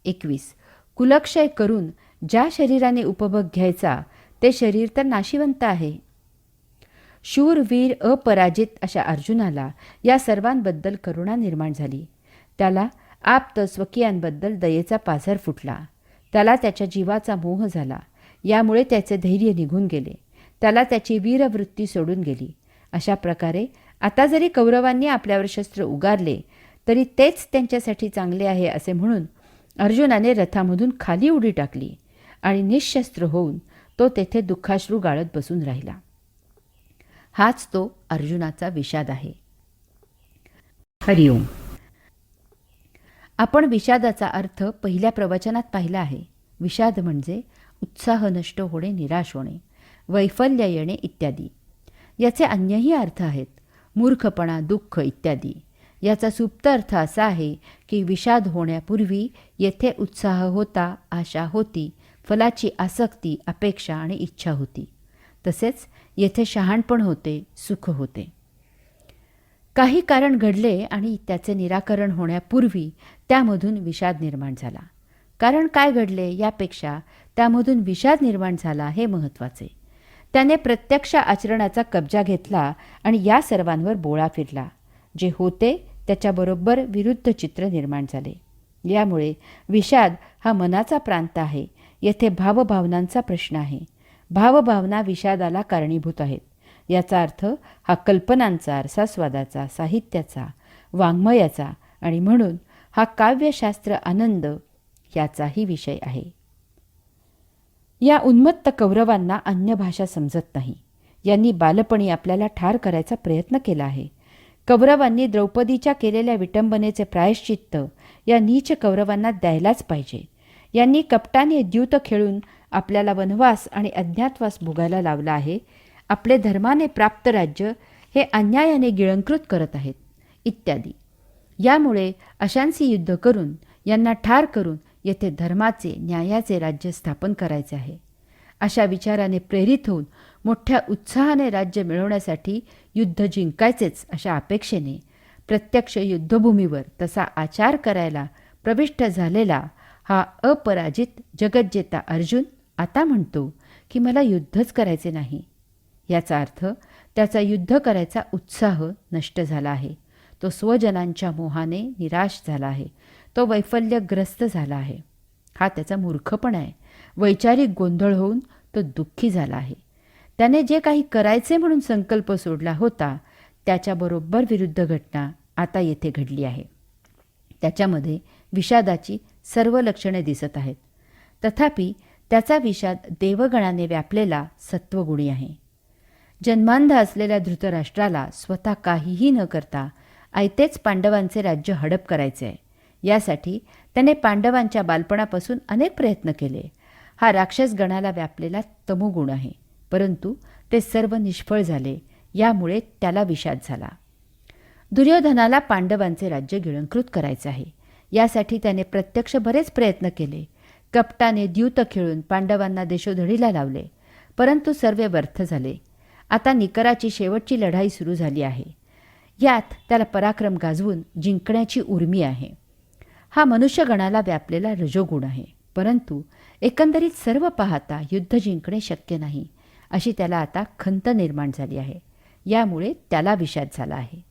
Speaker 1: 21. कुलक्षय करून ज्या शरीराने उपभोग घ्यायचा ते शरीर तर नाशिवंत आहे. शूर, वीर, अपराजित अशा अर्जुनाला या सर्वांबद्दल करुणा निर्माण झाली. त्याला आप्त स्वकीयांबद्दल दयेचा पाझर फुटला. त्याला त्याच्या जीवाचा मोह झाला. यामुळे त्याचे धैर्य निघून गेले. त्याला त्याची वीरवृत्ती सोडून गेली. अशा प्रकारे आता जरी कौरवांनी आपल्यावर शस्त्र उगारले तरी तेच त्यांच्यासाठी चांगले आहे असे म्हणून अर्जुनाने रथामधून खाली उडी टाकली आणि निःशस्त्र होऊन तो तेथे दुःखाश्रू गाळत बसून राहिला. हाच तो अर्जुनाचा विषाद आहे. हरिओम. आपण विषादाचा अर्थ पहिल्या प्रवचनात पाहिला आहे. विषाद म्हणजे उत्साह नष्ट होणे, निराश होणे, वैफल्य येणे इत्यादी. याचे अन्यही अर्थ आहेत. मूर्खपणा, दुःख इत्यादी. याचा सुप्त अर्थ असा आहे की विषाद होण्यापूर्वी येथे उत्साह होता, आशा होती, फलाची आसक्ती, अपेक्षा आणि इच्छा होती. तसेच येथे शहाणपण होते, सुख होते. काही कारण घडले आणि त्याचे निराकरण होण्यापूर्वी त्यामधून विषाद निर्माण झाला. कारण काय घडले यापेक्षा त्यामधून विषाद निर्माण झाला हे महत्त्वाचे. त्याने प्रत्यक्ष आचरणाचा कब्जा घेतला आणि या सर्वांवर बोळा फिरला. जे होते त्याच्याबरोबर विरुद्ध चित्र निर्माण झाले. यामुळे विषाद हा मनाचा प्रांत आहे. येथे भावभावनांचा प्रश्न आहे. भावभावना विषादाला कारणीभूत आहेत. याचा अर्थ हा कल्पनांचा, रसास्वादाचा, साहित्याचा, वाङ्मयाचा आणि म्हणून हा काव्यशास्त्र आनंद याचाही विषय आहे. या उन्मत्त कौरवांना अन्य भाषा समजत नाही. यांनी बालपणी आपल्याला ठार करायचा प्रयत्न केला आहे. कौरवांनी द्रौपदीच्या केलेल्या विटंबनेचे प्रायश्चित्त या नीच कौरवांना द्यायलाच पाहिजे. यांनी कपटाने द्यूत खेळून आपल्याला वनवास आणि अज्ञातवास भोगायला लावला आहे. आपले धर्माने प्राप्त राज्य हे अन्यायाने गिळंकृत करत आहेत इत्यादी. यामुळे अशांशी युद्ध करून यांना ठार करून येथे धर्माचे, न्यायाचे राज्य स्थापन करायचे आहे. अशा विचाराने प्रेरित होऊन मोठ्या उत्साहाने राज्य मिळवण्यासाठी युद्ध जिंकायचेच अशा अपेक्षेने प्रत्यक्ष युद्धभूमीवर तसा आचार करायला प्रविष्ट झालेला हा अपराजित जगज्जेता अर्जुन आता म्हणतो की मला युद्धच करायचे नाही. याचा अर्थ त्याचा युद्ध करायचा उत्साह नष्ट झाला आहे. तो स्वजनांच्या मोहाने निराश झाला आहे. तो वैफल्यग्रस्त झाला आहे. हा त्याचा मूर्खपणा आहे. वैचारिक गोंधळ होऊन तो दुःखी झाला आहे. त्याने जे काही करायचे म्हणून संकल्प सोडला होता त्याच्याबरोबर विरुद्ध घटना आता येथे घडली आहे. त्याच्यामध्ये विषादाची सर्व लक्षणे दिसत आहेत. तथापि त्याचा विषाद देवगणाने व्यापलेला सत्वगुणी आहे. जन्मांध असलेल्या धृतराष्ट्राला स्वतः काहीही न करता आयतेच पांडवांचे राज्य हडप करायचे आहे. यासाठी त्याने पांडवांच्या बालपणापासून अनेक प्रयत्न केले. हा राक्षसगणाला व्यापलेला तमोगुण आहे. परंतु ते सर्व निष्फळ झाले. यामुळे त्याला विषाद झाला. दुर्योधनाला पांडवांचे राज्य गिळंकृत करायचे आहे. यासाठी त्याने प्रत्यक्ष बरेच प्रयत्न केले. कपटाने द्यूत खेळून पांडवांना देशोधडीला लावले, परंतु सर्व व्यर्थ झाले. आता निकराची शेवटची लढाई सुरू झाली आहे. यात त्याला पराक्रम गाजवून जिंकण्याची उर्मी आहे. हा मनुष्यगणाला व्यापलेला रजोगुण आहे. परंतु एकंदरीत सर्व पाहता युद्ध जिंकणे शक्य नाही अशी त्याला आता खंत निर्माण झाली आहे. यामुळे त्याला विषाद झाला आहे.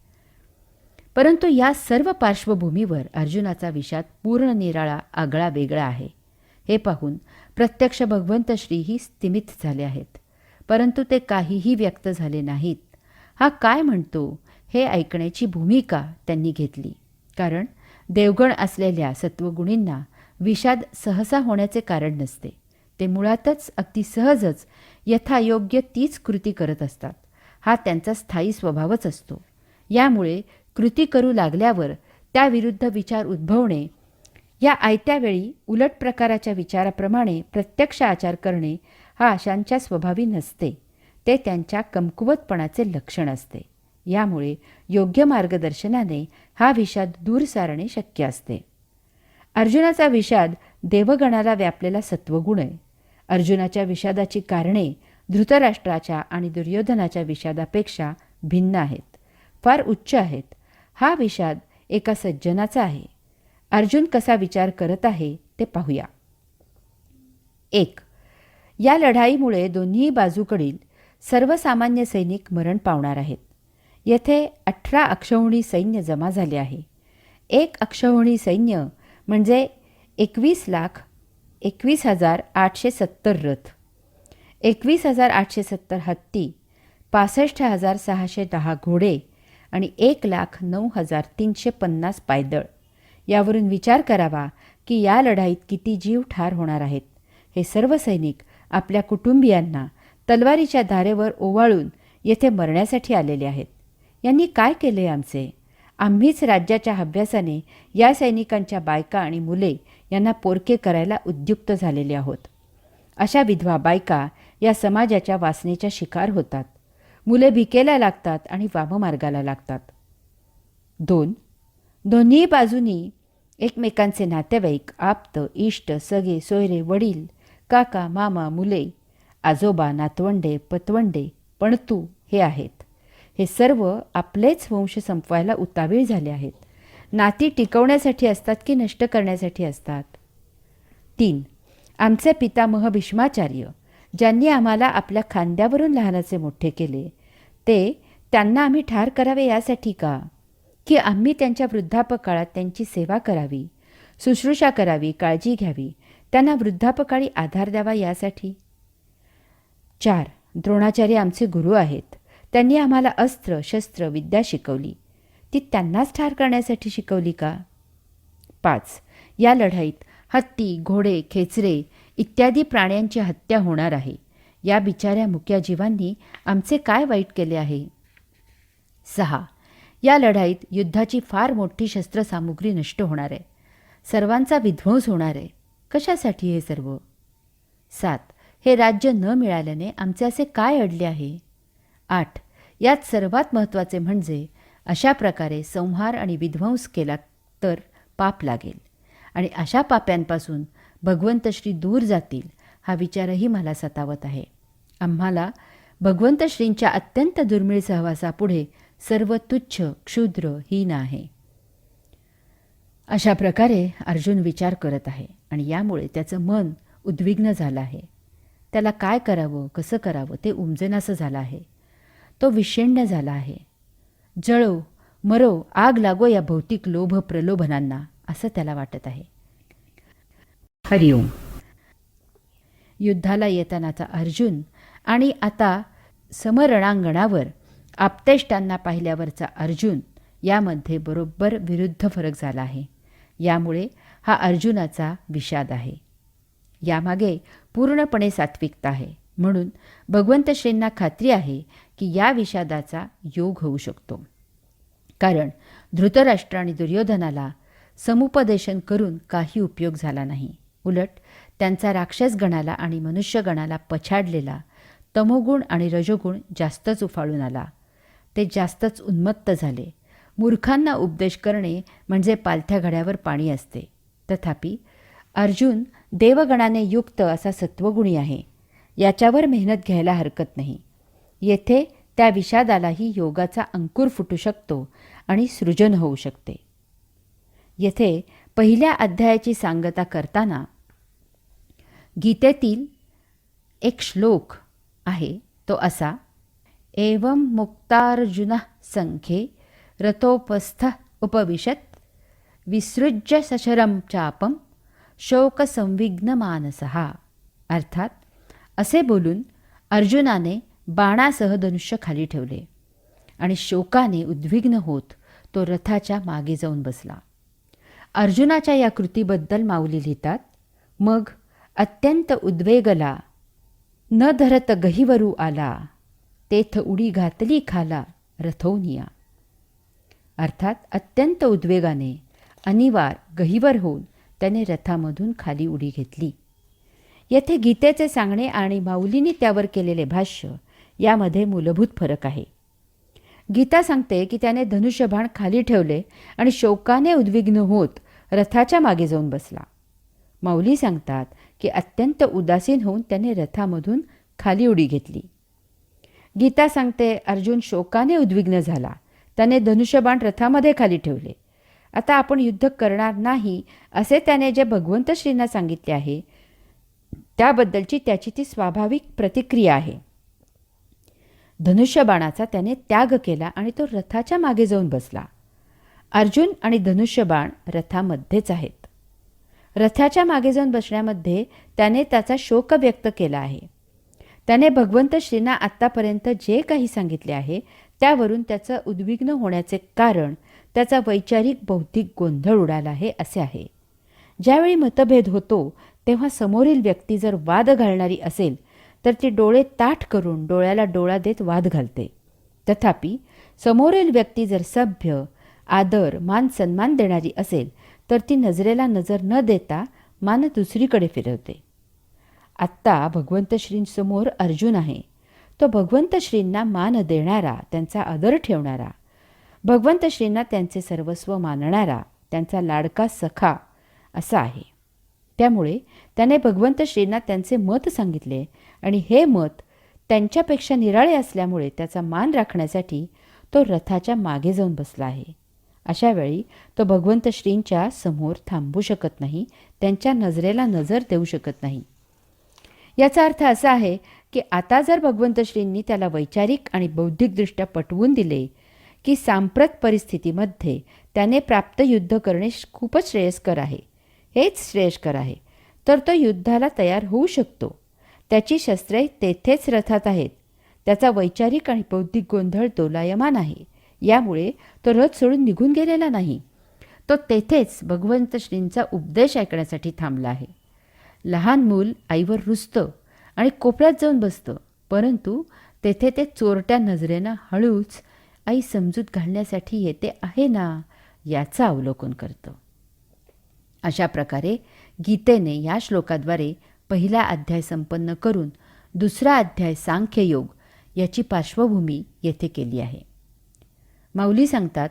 Speaker 1: परंतु या सर्व पार्श्वभूमीवर अर्जुनाचा विषाद पूर्ण निराळा, आगळा वेगळा आहे. हे पाहून प्रत्यक्ष भगवंत श्रीही स्तिमित झाले आहेत. परंतु ते काहीही व्यक्त झाले नाहीत. हा काय म्हणतो हे ऐकण्याची भूमिका त्यांनी घेतली. कारण देवगण असलेल्या सत्वगुणींना विषाद सहसा होण्याचे कारण नसते. ते मुळातच अगदी सहजच यथायोग्य तीच कृती करत असतात. हा त्यांचा स्थायी स्वभावच असतो. यामुळे कृती करू लागल्यावर त्याविरुद्ध विचार उद्भवणे, या आयत्या वेळी उलट प्रकाराच्या विचाराप्रमाणे प्रत्यक्ष आचार करणे हा अशांच्या स्वभावी नसते. ते त्यांच्या कमकुवतपणाचे लक्षण असते. यामुळे योग्य मार्गदर्शनाने हा विषाद दूर सारणे शक्य असते. अर्जुनाचा विषाद देवगणाला व्यापलेला सत्वगुण आहे. अर्जुनाच्या विषादाची कारणे धृतराष्ट्राच्या आणि दुर्योधनाच्या विषादापेक्षा भिन्न आहेत, फार उच्च आहेत. हा विषाद एका सज्जनाचा आहे. अर्जुन कसा विचार करत आहे ते पाहूया. 1. या लढाईमुळे दोन्ही बाजूकडील सर्वसामान्य सैनिक मरण पावणार आहेत. येथे 18 अक्षौहिणी सैन्य जमा झाले आहे. 1 अक्षौहिणी सैन्य म्हणजे 21,21,870 रथ, 21,870 हत्ती, 65,610 घोडे आणि 1,09,350 पायदळ. यावरून विचार करावा की या लढाईत किती जीव ठार होणार आहेत. हे सर्व सैनिक आपल्या कुटुंबियांना तलवारीच्या धारेवर ओवाळून येथे मरण्यासाठी आलेले आहेत. यांनी काय केले आमचे? आम्हीच राज्याच्या हव्यासाने या सैनिकांच्या बायका आणि मुले यांना पोरके करायला उद्युक्त झालेले आहोत. अशा विधवा बायका या समाजाच्या वासनेच्या शिकार होतात. मुले भिकेला लागतात आणि वाममार्गाला लागतात. 2. दोन्ही बाजूनी एकमेकांचे नातेवाईक, आप्त, इष्ट, सगे, सोयरे, वडील, काका, मामा, मुले, आजोबा, नातवंडे, पतवंडे, पणतू हे आहेत. हे सर्व आपलेच वंश संपवायला उतावीळ झाले आहेत. नाती टिकवण्यासाठी असतात की नष्ट करण्यासाठी असतात? 3. आमचे पितामह भीष्माचार्य, ज्यांनी आम्हाला आपल्या खांद्यावरून लहानाचे मोठे केले, त्यांना आम्ही ठार करावे यासाठी का? की आम्ही त्यांच्या वृद्धापकाळात त्यांची सेवा करावी, शुश्रूषा करावी, काळजी घ्यावी, त्यांना वृद्धापकाळी आधार द्यावा यासाठी? 4. द्रोणाचार्य आमचे गुरु आहेत. त्यांनी आम्हाला अस्त्र, शस्त्र, विद्या शिकवली. ती त्यांनाच ठार करण्यासाठी शिकवली का? 5. या लढाईत हत्ती, घोडे, खेचरे इत्यादी प्राण्यांची हत्या होणार आहे. या बिचाऱ्या मुक्या जीवांनी आमचे काय वाईट केले आहे? 6. या लढाईत युद्धाची फार मोठी शस्त्रसामुग्री नष्ट होणार आहे. सर्वांचा विध्वंस होणार आहे. कशासाठी हे सर्व? 7. हे राज्य न मिळाल्याने आमचे असे काय अडले आहे? 8. यात सर्वात महत्त्वाचे म्हणजे अशा प्रकारे संहार आणि विध्वंस केला तर पाप लागेल आणि अशा पाप्यांपासून भगवंत श्री दूर जातील हा विचारही मला सतावत आहे. आम्हाला भगवंत श्रींच्या अत्यंत दुर्मिळ सहवासापुढे सर्व तुच्छ, क्षुद्र, हीन आहे. अशा प्रकारे अर्जुन विचार करत आहे आणि यामुळे त्याचं मन उद्विग्न झालं आहे. त्याला काय करावं, कसं करावं ते उमजेनासं झालं आहे. तो विषण्ण झाला आहे. जळो, मरो, आग लागो या भौतिक लोभ प्रलोभनांना, असं त्याला वाटत आहे. हरिओम. युद्धाला येतानाचा अर्जुन आणि आता समरणांगणावर आप्तेष्टांना पाहिल्यावरचा अर्जुन यामध्ये बरोबर विरुद्ध फरक झाला आहे. यामुळे हा अर्जुनाचा विषाद आहे. यामागे पूर्णपणे सात्विकता आहे. म्हणून भगवंत श्रींना खात्री आहे की या विषादाचा योग होऊ शकतो. कारण धृतराष्ट्र आणि दुर्योधनाला समुपदेशन करून काही उपयोग झाला नाही. उलट त्यांचा राक्षसगणाला आणि मनुष्यगणाला पछाडलेला तमोगुण आणि रजोगुण जास्तच उफाळून आला. ते जास्तच उन्मत्त झाले. मूर्खांना उपदेश करणे म्हणजे पालथ्या घड्यावर पाणी असते. तथापि अर्जुन देवगणाने युक्त असा सत्वगुणी आहे. याच्यावर मेहनत घ्यायला हरकत नाही. येथे त्या विषादालाही योगाचा अंकुर फुटू शकतो आणि सृजन होऊ शकते. येथे पहिल्या अध्यायाची सांगता करताना गीतेतील एक श्लोक आहे तो असा: एवं मुक्तार्जुनः संख्ये रथोपस्थ उपविशत् विसृज्य सशरं चापं शोकसंविघ्नमानसः. अर्थात असे बोलून अर्जुनाने बाणासह धनुष्य खाली ठेवले आणि शोकाने उद्विग्न होत तो रथाच्या मागे जाऊन बसला. अर्जुनाच्या या कृतीबद्दल माऊली लिहितात: मग अत्यंत उद्वेगला न धरत गहिवरू आला, तेथ उडी घातली खाला रथोनिया. अर्थात अत्यंत उद्वेगाने अनिवार गहिवर होऊन त्याने रथामधून खाली उडी घेतली. येथे गीतेचे सांगणे आणि माऊलींनी त्यावर केलेले भाष्य यामध्ये मूलभूत फरक आहे. गीता सांगते की त्याने धनुष्यबाण खाली ठेवले आणि शोकाने उद्विग्न होत रथाच्या मागे जाऊन बसला. माऊली सांगतात की अत्यंत उदासीन होऊन त्याने रथामधून खाली उडी घेतली. गीता सांगते अर्जुन शोकाने उद्विग्न झाला. त्याने धनुष्यबाण रथामध्ये खाली ठेवले. आता आपण युद्ध करणार नाही असे त्याने जे भगवंत श्रींना सांगितले आहे त्याबद्दलची त्याची ती स्वाभाविक प्रतिक्रिया आहे. धनुष्यबाणाचा त्याने त्याग केला आणि तो रथाच्या मागे जाऊन बसला. अर्जुन आणि धनुष्यबाण रथामध्येच आहेत. रथाच्या मागे जाऊन बसण्यामध्ये त्याने त्याचा शोक व्यक्त केला आहे. त्याने भगवंत श्रींना आत्तापर्यंत जे काही सांगितले आहे त्यावरून त्याचं उद्विग्न होण्याचे कारण त्याचा वैचारिक बौद्धिक गोंधळ उडाला आहे असे आहे. ज्यावेळी मतभेद होतो तेव्हा समोरील व्यक्ती जर वाद घालणारी असेल तर ती डोळे ताठ करून डोळ्याला डोळा देत वाद घालते. तथापि समोरील व्यक्ती जर सभ्य, आदर, मान सन्मान देणारी असेल तर ती नजरेला नजर न देता मान दुसरीकडे फिरवते. आत्ता भगवंत श्रींसमोर अर्जुन आहे. तो भगवंत श्रींना मान देणारा, त्यांचा आदर ठेवणारा, भगवंत श्रींना त्यांचे सर्वस्व मानणारा, त्यांचा लाडका सखा असा आहे. त्यामुळे त्याने भगवंत श्रींना त्यांचे मत सांगितले आणि हे मत त्यांच्यापेक्षा निराळे असल्यामुळे त्याचा मान राखण्यासाठी तो रथाच्या मागे जाऊन बसला आहे. अशा वेळी तो भगवंत श्रींच्या समोर थांबू शकत नाही, त्यांच्या नजरेला नजर देऊ शकत नाही. याचा अर्थ असा आहे की आता जर भगवंत श्रींनी त्याला वैचारिक आणि बौद्धिकदृष्ट्या पटवून दिले की सांप्रत परिस्थितीमध्ये त्याने प्राप्त युद्ध करणे खूपच श्रेयस्कर आहे, हेच श्रेयस्कर आहे, तर तो युद्धाला तयार होऊ शकतो. त्याची शस्त्रे तेथेच रथात आहेत. त्याचा वैचारिक आणि बौद्धिक गोंधळ दोलायमान आहे. यामुळे तो रथ सोडून निघून गेलेला नाही. तो तेथेच भगवंत श्रींचा उपदेश ऐकण्यासाठी थांबला आहे. लहान मूल आईवर रुसतं आणि कोपऱ्यात जाऊन बसतं, परंतु तेथे ते चोरट्या नजरेनं हळूच आई समजूत घालण्यासाठी येते आहे ना याचं अवलोकन करतं. अशा प्रकारे गीतेने या श्लोकाद्वारे पहिला अध्याय संपन्न करून दुसरा अध्याय सांख्ययोग याची पार्श्वभूमी येथे केली आहे. माऊली सांगतात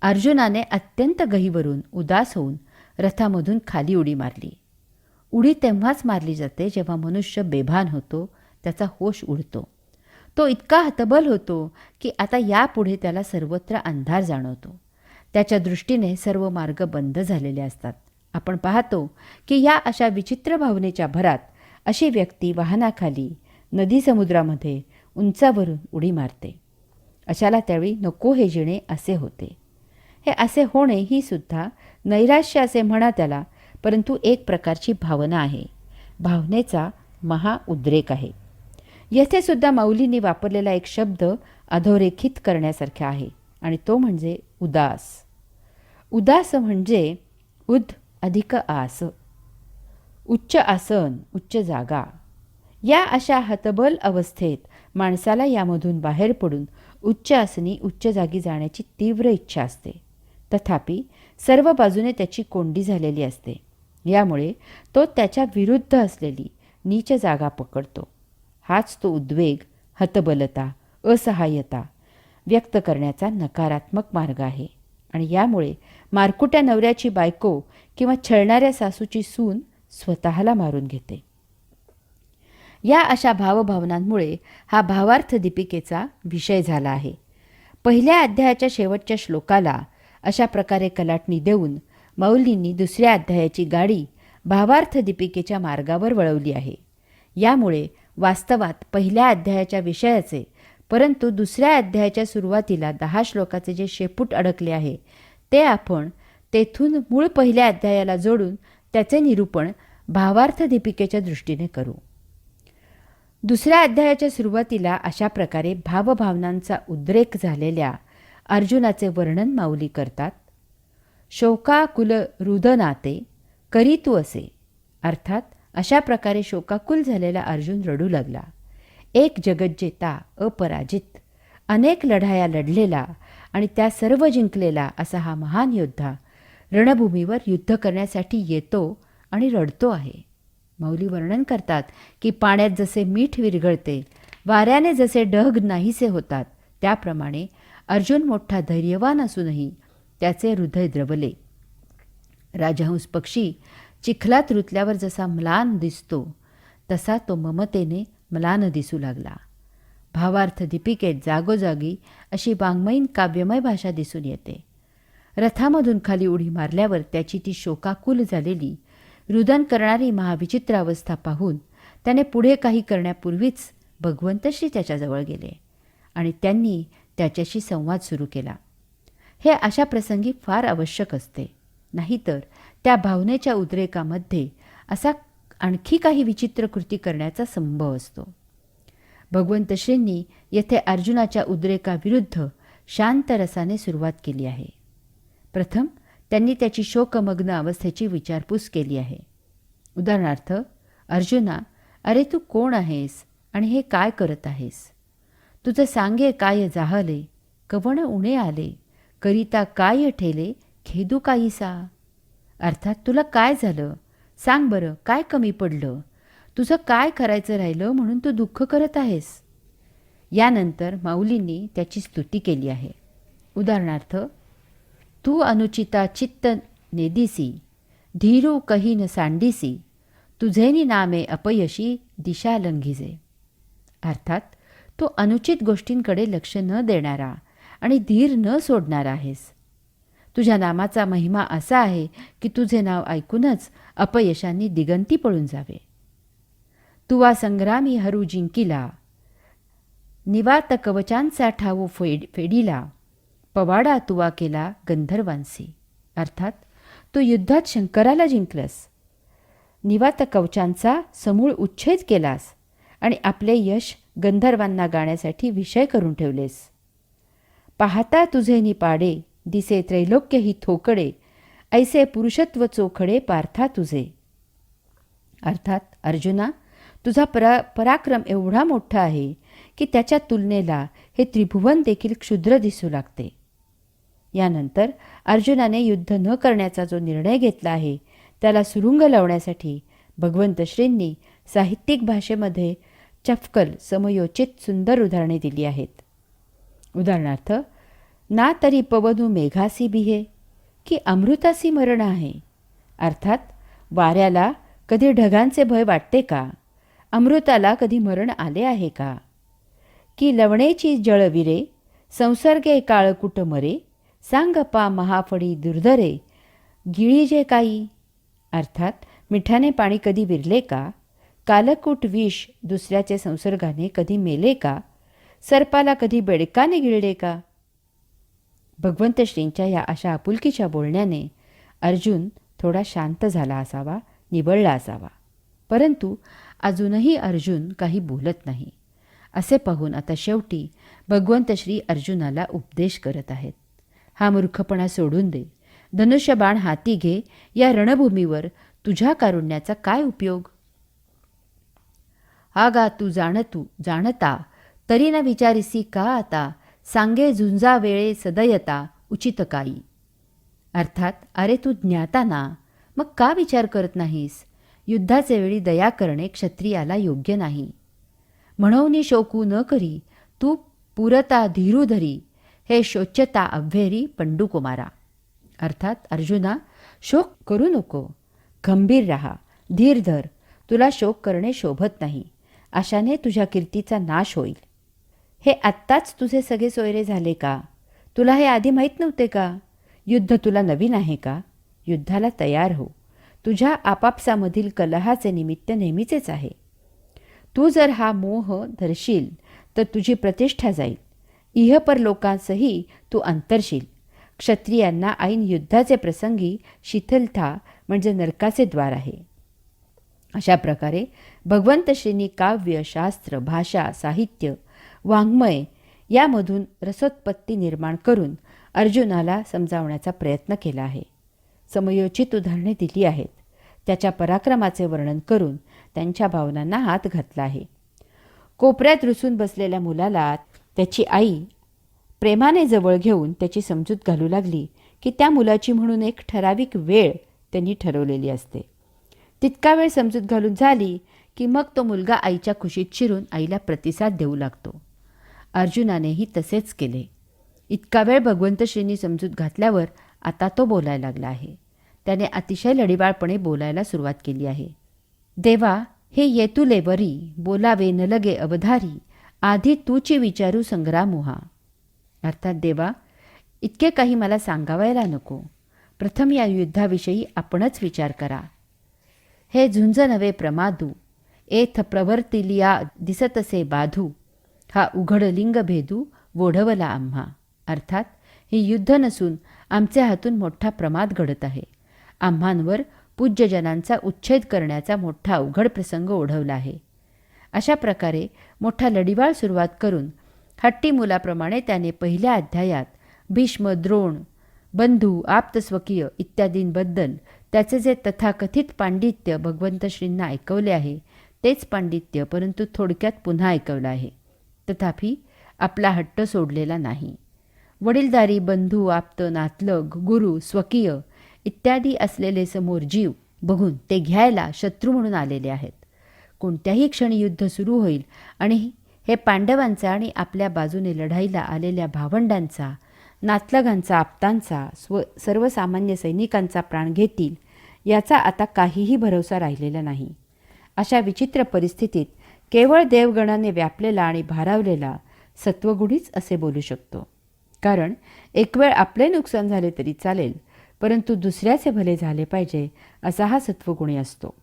Speaker 1: अर्जुनाने अत्यंत गहिवरून उदास होऊन रथामधून खाली उडी मारली. उडी तेव्हाच मारली जाते जेव्हा मनुष्य बेभान होतो, त्याचा होश उडतो. तो इतका हतबल होतो की आता यापुढे त्याला सर्वत्र अंधार जाणवतो. त्याच्या दृष्टीने सर्व मार्ग बंद झालेले असतात. आपण पाहतो की या अशा विचित्र भावनेच्या भरात अशी व्यक्ती वाहनाखाली, नदी समुद्रामध्ये, उंचावरून उडी मारते. अशाला त्यावेळी नको हे जिणे असे होते. हे असे होणे ही सुद्धा नैराश्य असे म्हणा त्याला, परंतु एक प्रकारची भावना आहे. भावनेचा महाउद्रेक आहे. येथे सुद्धा माऊलींनी वापरलेला एक शब्द अधोरेखित करण्यासारखा आहे आणि तो म्हणजे उदास. उदास म्हणजे उद अधिक आस, उच्च आसन, उच्च जागा. या अशा हतबल अवस्थेत माणसाला यामधून बाहेर पडून उच्च आसनी, उच्च जागी जाण्याची तीव्र इच्छा असते. तथापि सर्व बाजूने त्याची कोंडी झालेली असते. यामुळे तो त्याच्या विरुद्ध असलेली नीच जागा पकडतो. हाच तो उद्वेग, हतबलता, असहाय्यता व्यक्त करण्याचा नकारात्मक मार्ग आहे. आणि यामुळे मारकुट्या नवऱ्याची बायको किंवा छळणाऱ्या सासूची सून स्वतःला मारून घेते. या अशा भावभावनांमुळे हा भावार्थ दीपिकेचा विषय झाला आहे. पहिल्या अध्यायाच्या शेवटच्या श्लोकाला अशा प्रकारे कलाटणी देऊन माऊलींनी दुसऱ्या अध्यायाची गाडी भावार्थ दीपिकेच्या मार्गावर वळवली आहे. यामुळे वास्तवात पहिल्या अध्यायाच्या विषयाचे, परंतु दुसऱ्या अध्यायाच्या सुरुवातीला 10 श्लोकाचे जे शेपूट अडकले आहे ते आपण तेथून मूळ पहिल्या अध्यायाला जोडून त्याचे निरूपण भावार्थ दीपिकेच्या दृष्टीने करू. दुसऱ्या अध्यायाच्या सुरुवातीला अशा प्रकारे भावभावनांचा उद्रेक झालेल्या अर्जुनाचे वर्णन माऊली करतात. शोकाकुल रुदनाते करी तू असे. अर्थात अशा प्रकारे शोकाकुल झालेला अर्जुन रडू लागला. एक जगज्जेता, अपराजित, अनेक लढाया लढलेला आणि त्या सर्व जिंकलेला असा हा महान योद्धा रणभूमीवर युद्ध करण्यासाठी येतो आणि रडतो आहे. माऊली वर्णन करतात की पाण्यात जसे मीठ विरघळते, वाऱ्याने जसे ढग नाहीसे होतात, त्याप्रमाणे अर्जुन मोठा धैर्यवान असूनही त्याचे हृदय द्रवले. राजहंस पक्षी चिखलात रुतल्यावर जसा म्लान दिसतो तसा तो ममतेने म्लान दिसू लागला. भावार्थ दीपिकेत जागोजागी अशी वाङ्मयीन काव्यमय भाषा दिसून येते. रथामधून खाली उडी मारल्यावर त्याची ती शोकाकुल झालेली रुदन करणारी महाविचित्र अवस्था पाहून त्याने पुढे काही करण्यापूर्वीच भगवंत श्री त्याच्याजवळ गेले आणि त्यांनी त्याच्याशी संवाद सुरू केला. हे अशा प्रसंगी फार आवश्यक असते, नाहीतर त्या भावनेच्या उद्रेकामध्ये असा आणखी काही विचित्र कृती करण्याचा संभव असतो. भगवंत श्रींनी येथे अर्जुनाच्या उद्रेकाविरुद्ध शांत रसाने सुरुवात केली आहे. प्रथम त्यांनी त्याची शोकमग्न अवस्थेची विचारपूस केली आहे. उदाहरणार्थ, अर्जुना, अरे तू कोण आहेस आणि हे काय करत आहेस? तुझं सांगे काय जाहले, कवण उणे आले, करिता काय ठेले, खेदू काहीसा. अर्थात तुला काय झालं? सांग बरं, काय कमी पडलं? तुझं काय करायचं राहिलं म्हणून तू दुःख करत आहेस? यानंतर माऊलींनी त्याची स्तुती केली आहे. उदाहरणार्थ, तू अनुचिता चित्त नेदिसी, धीरू कही न सांडिसी, तुझेनी नामे अपयशी दिशा लंघिजे. अर्थात तू अनुचित गोष्टींकडे लक्ष न देणारा आणि धीर न सोडणारा आहेस. तुझ्या नामाचा महिमा असा आहे की तुझे नाव ऐकूनच अपयशांनी दिगंती पळून जावे. तुवा संग्रामी हरू जिंकिला, निवात कवचांचा ठावू फेडीला, पवाडा तुवा केला गंधर्वांसी. अर्थात तू युद्धात शंकराला जिंकलस, निवात कवचांचा समूळ उच्छेद केलास आणि आपले यश गंधर्वांना गाण्यासाठी विषय करून ठेवलेस. पाहता तुझे निपाडे, दिसे त्रैलोक्य ही थोकडे, ऐसे पुरुषत्व चोखडे पार्था तुझे. अर्थात अर्जुना, तुझा पराक्रम एवढा मोठा आहे की त्याच्या तुलनेला हे त्रिभुवन देखील क्षुद्र दिसू लागते. यानंतर अर्जुनाने युद्ध न करण्याचा जो निर्णय घेतला आहे त्याला सुरुंग लावण्यासाठी भगवंत श्रींनी साहित्यिक भाषेमध्ये चपकल समयोचित सुंदर उदाहरणे दिली आहेत. उदाहरणार्थ, ना तरी पवनू मेघासी बिहे, की अमृतासी मरण आहे. अर्थात वाऱ्याला कधी ढगांचे भय वाटते का? अमृताला कधी मरण आले आहे का? की लवणेची जळविरे, संसर्गे काळकुट मरे, सांग पा महाफडी दुर्धरे, गिळी जे काही. अर्थात मिठाने पाणी कधी विरले का? कालकूट विष दुसऱ्याचे संसर्गाने कधी मेले का? सर्पाला कधी बेडकाने गिळले का? भगवंत श्रींच्या या अशा आपुलकीच्या बोलण्याने अर्जुन थोडा शांत झाला असावा, निवळला असावा. परंतु अजूनही अर्जुन काही बोलत नाही. असे पाहून आता शेवटी भगवंत श्री अर्जुनाला उपदेश करत आहेत. हा मूर्खपणा सोडून दे. धनुष्यबाण हाती घे. या रणभूमीवर तुझ्या कारुण्याचा काय उपयोग? हा गा तू जाणता, तरी न विचारिसी का आता, सांगे झुंजा वेळे सदयता उचित काही. अर्थात, अरे तू ज्ञाता ना, मग का विचार करत नाहीस? युद्धाचे वेळी दया करणे क्षत्रियाला योग्य नाही. म्हणून शोकू न करी, तू पुरता धीरू धरी, हे शोच्यता अव्हेरी पंडुकुमारा. अर्थात अर्जुना, शोक करू नको, गंभीर राहा, धीर धर. तुला शोक करणे शोभत नाही. अशाने तुझ्या कीर्तीचा नाश होईल. हे आत्ताच तुझे सगळे सोयरे झाले का? तुला हे आधी माहीत नव्हते का? युद्ध तुला नवीन आहे का? युद्धाला तयार हो. तुझ्या आपापसामधील कलहाचे निमित्त नेहमीचेच आहे. तू जर हा मोह धरशील तर तुझी प्रतिष्ठा जाईल. इहपर लोकांसही तू अंतरशील. क्षत्रियांना ऐन युद्धाचे प्रसंगी शिथिलता म्हणजे नरकाचे द्वार आहे. अशा प्रकारे भगवंत श्रींनी काव्य, शास्त्र, भाषा, साहित्य, वाङ्मय यामधून रसोत्पत्ती निर्माण करून अर्जुनाला समजावण्याचा प्रयत्न केला आहे. समयोचित उदाहरणे दिली आहेत. त्याच्या पराक्रमाचे वर्णन करून त्यांच्या भावनांना हात घातला आहे. कोपऱ्यात रुसून बसलेल्या मुलाला त्याची आई प्रेमाने जवळ घेऊन त्याची समजूत घालू लागली की त्या मुलाची म्हणून एक ठराविक वेळ त्यांनी ठरवलेली असते. तितका वेळ समजूत घालून झाली की मग तो मुलगा आईच्या कुशीत शिरून आईला प्रतिसाद देऊ लागतो. अर्जुनानेही तसेच केले. इतका वेळ भगवंत श्रींनी समजूत घातल्यावर आता तो बोलायला लागला आहे. त्याने अतिशय लढीवाळपणे बोलायला सुरुवात केली आहे. देवा, हे येतुले वरी बोलावे न लगे अवधारी, आधी तूची विचारू संग्रामोहा. अर्थात देवा, इतके काही मला सांगावायला नको. प्रथम या युद्धाविषयी आपणच विचार करा. हे झुंज नवे प्रमादू, एथ प्रवर्तिलिया दिसतसे बाधू, हा उघड लिंग भेदू वोढवला आम्हा. अर्थात हे युद्ध नसून आमच्या हातून मोठा प्रमाद घडत आहे. आम्हांवर पूज्यजनांचा उच्छेद करण्याचा मोठा अवघड प्रसंग ओढवला आहे. अशा प्रकारे मोठा लढीवाळ सुरुवात करून हट्टी मुलाप्रमाणे त्याने पहिल्या अध्यायात भीष्म, द्रोण, बंधू, आप्तस्वकीय इत्यादींबद्दल त्याचे जे तथाकथित पांडित्य भगवंत श्रींना ऐकवले आहे तेच पांडित्य परंतु थोडक्यात पुन्हा ऐकवलं आहे. तथापि आपला हट्ट सोडलेला नाही. वडीलधारी, बंधू, आप्त, नातलग, गुरु, स्वकीय इत्यादी असलेले समोर जीव बघून ते घ्यायला शत्रू म्हणून आलेले आहेत. कोणत्याही क्षणी युद्ध सुरू होईल आणि हे पांडवांचा आणि आपल्या बाजूने लढाईला आलेल्या भावंडांचा, नातलगांचा, आप्तांचा, सर्वसामान्य सैनिकांचा प्राण घेतील याचा आता काहीही भरोसा राहिलेला नाही. अशा विचित्र परिस्थितीत केवळ देवगणाने व्यापलेला आणि भारावलेला सत्वगुणीच असे बोलू शकतो. कारण एक वेळ आपले नुकसान झाले तरी चालेल, परंतु दुसऱ्याचे भले झाले पाहिजे असा हा सत्वगुणी असतो.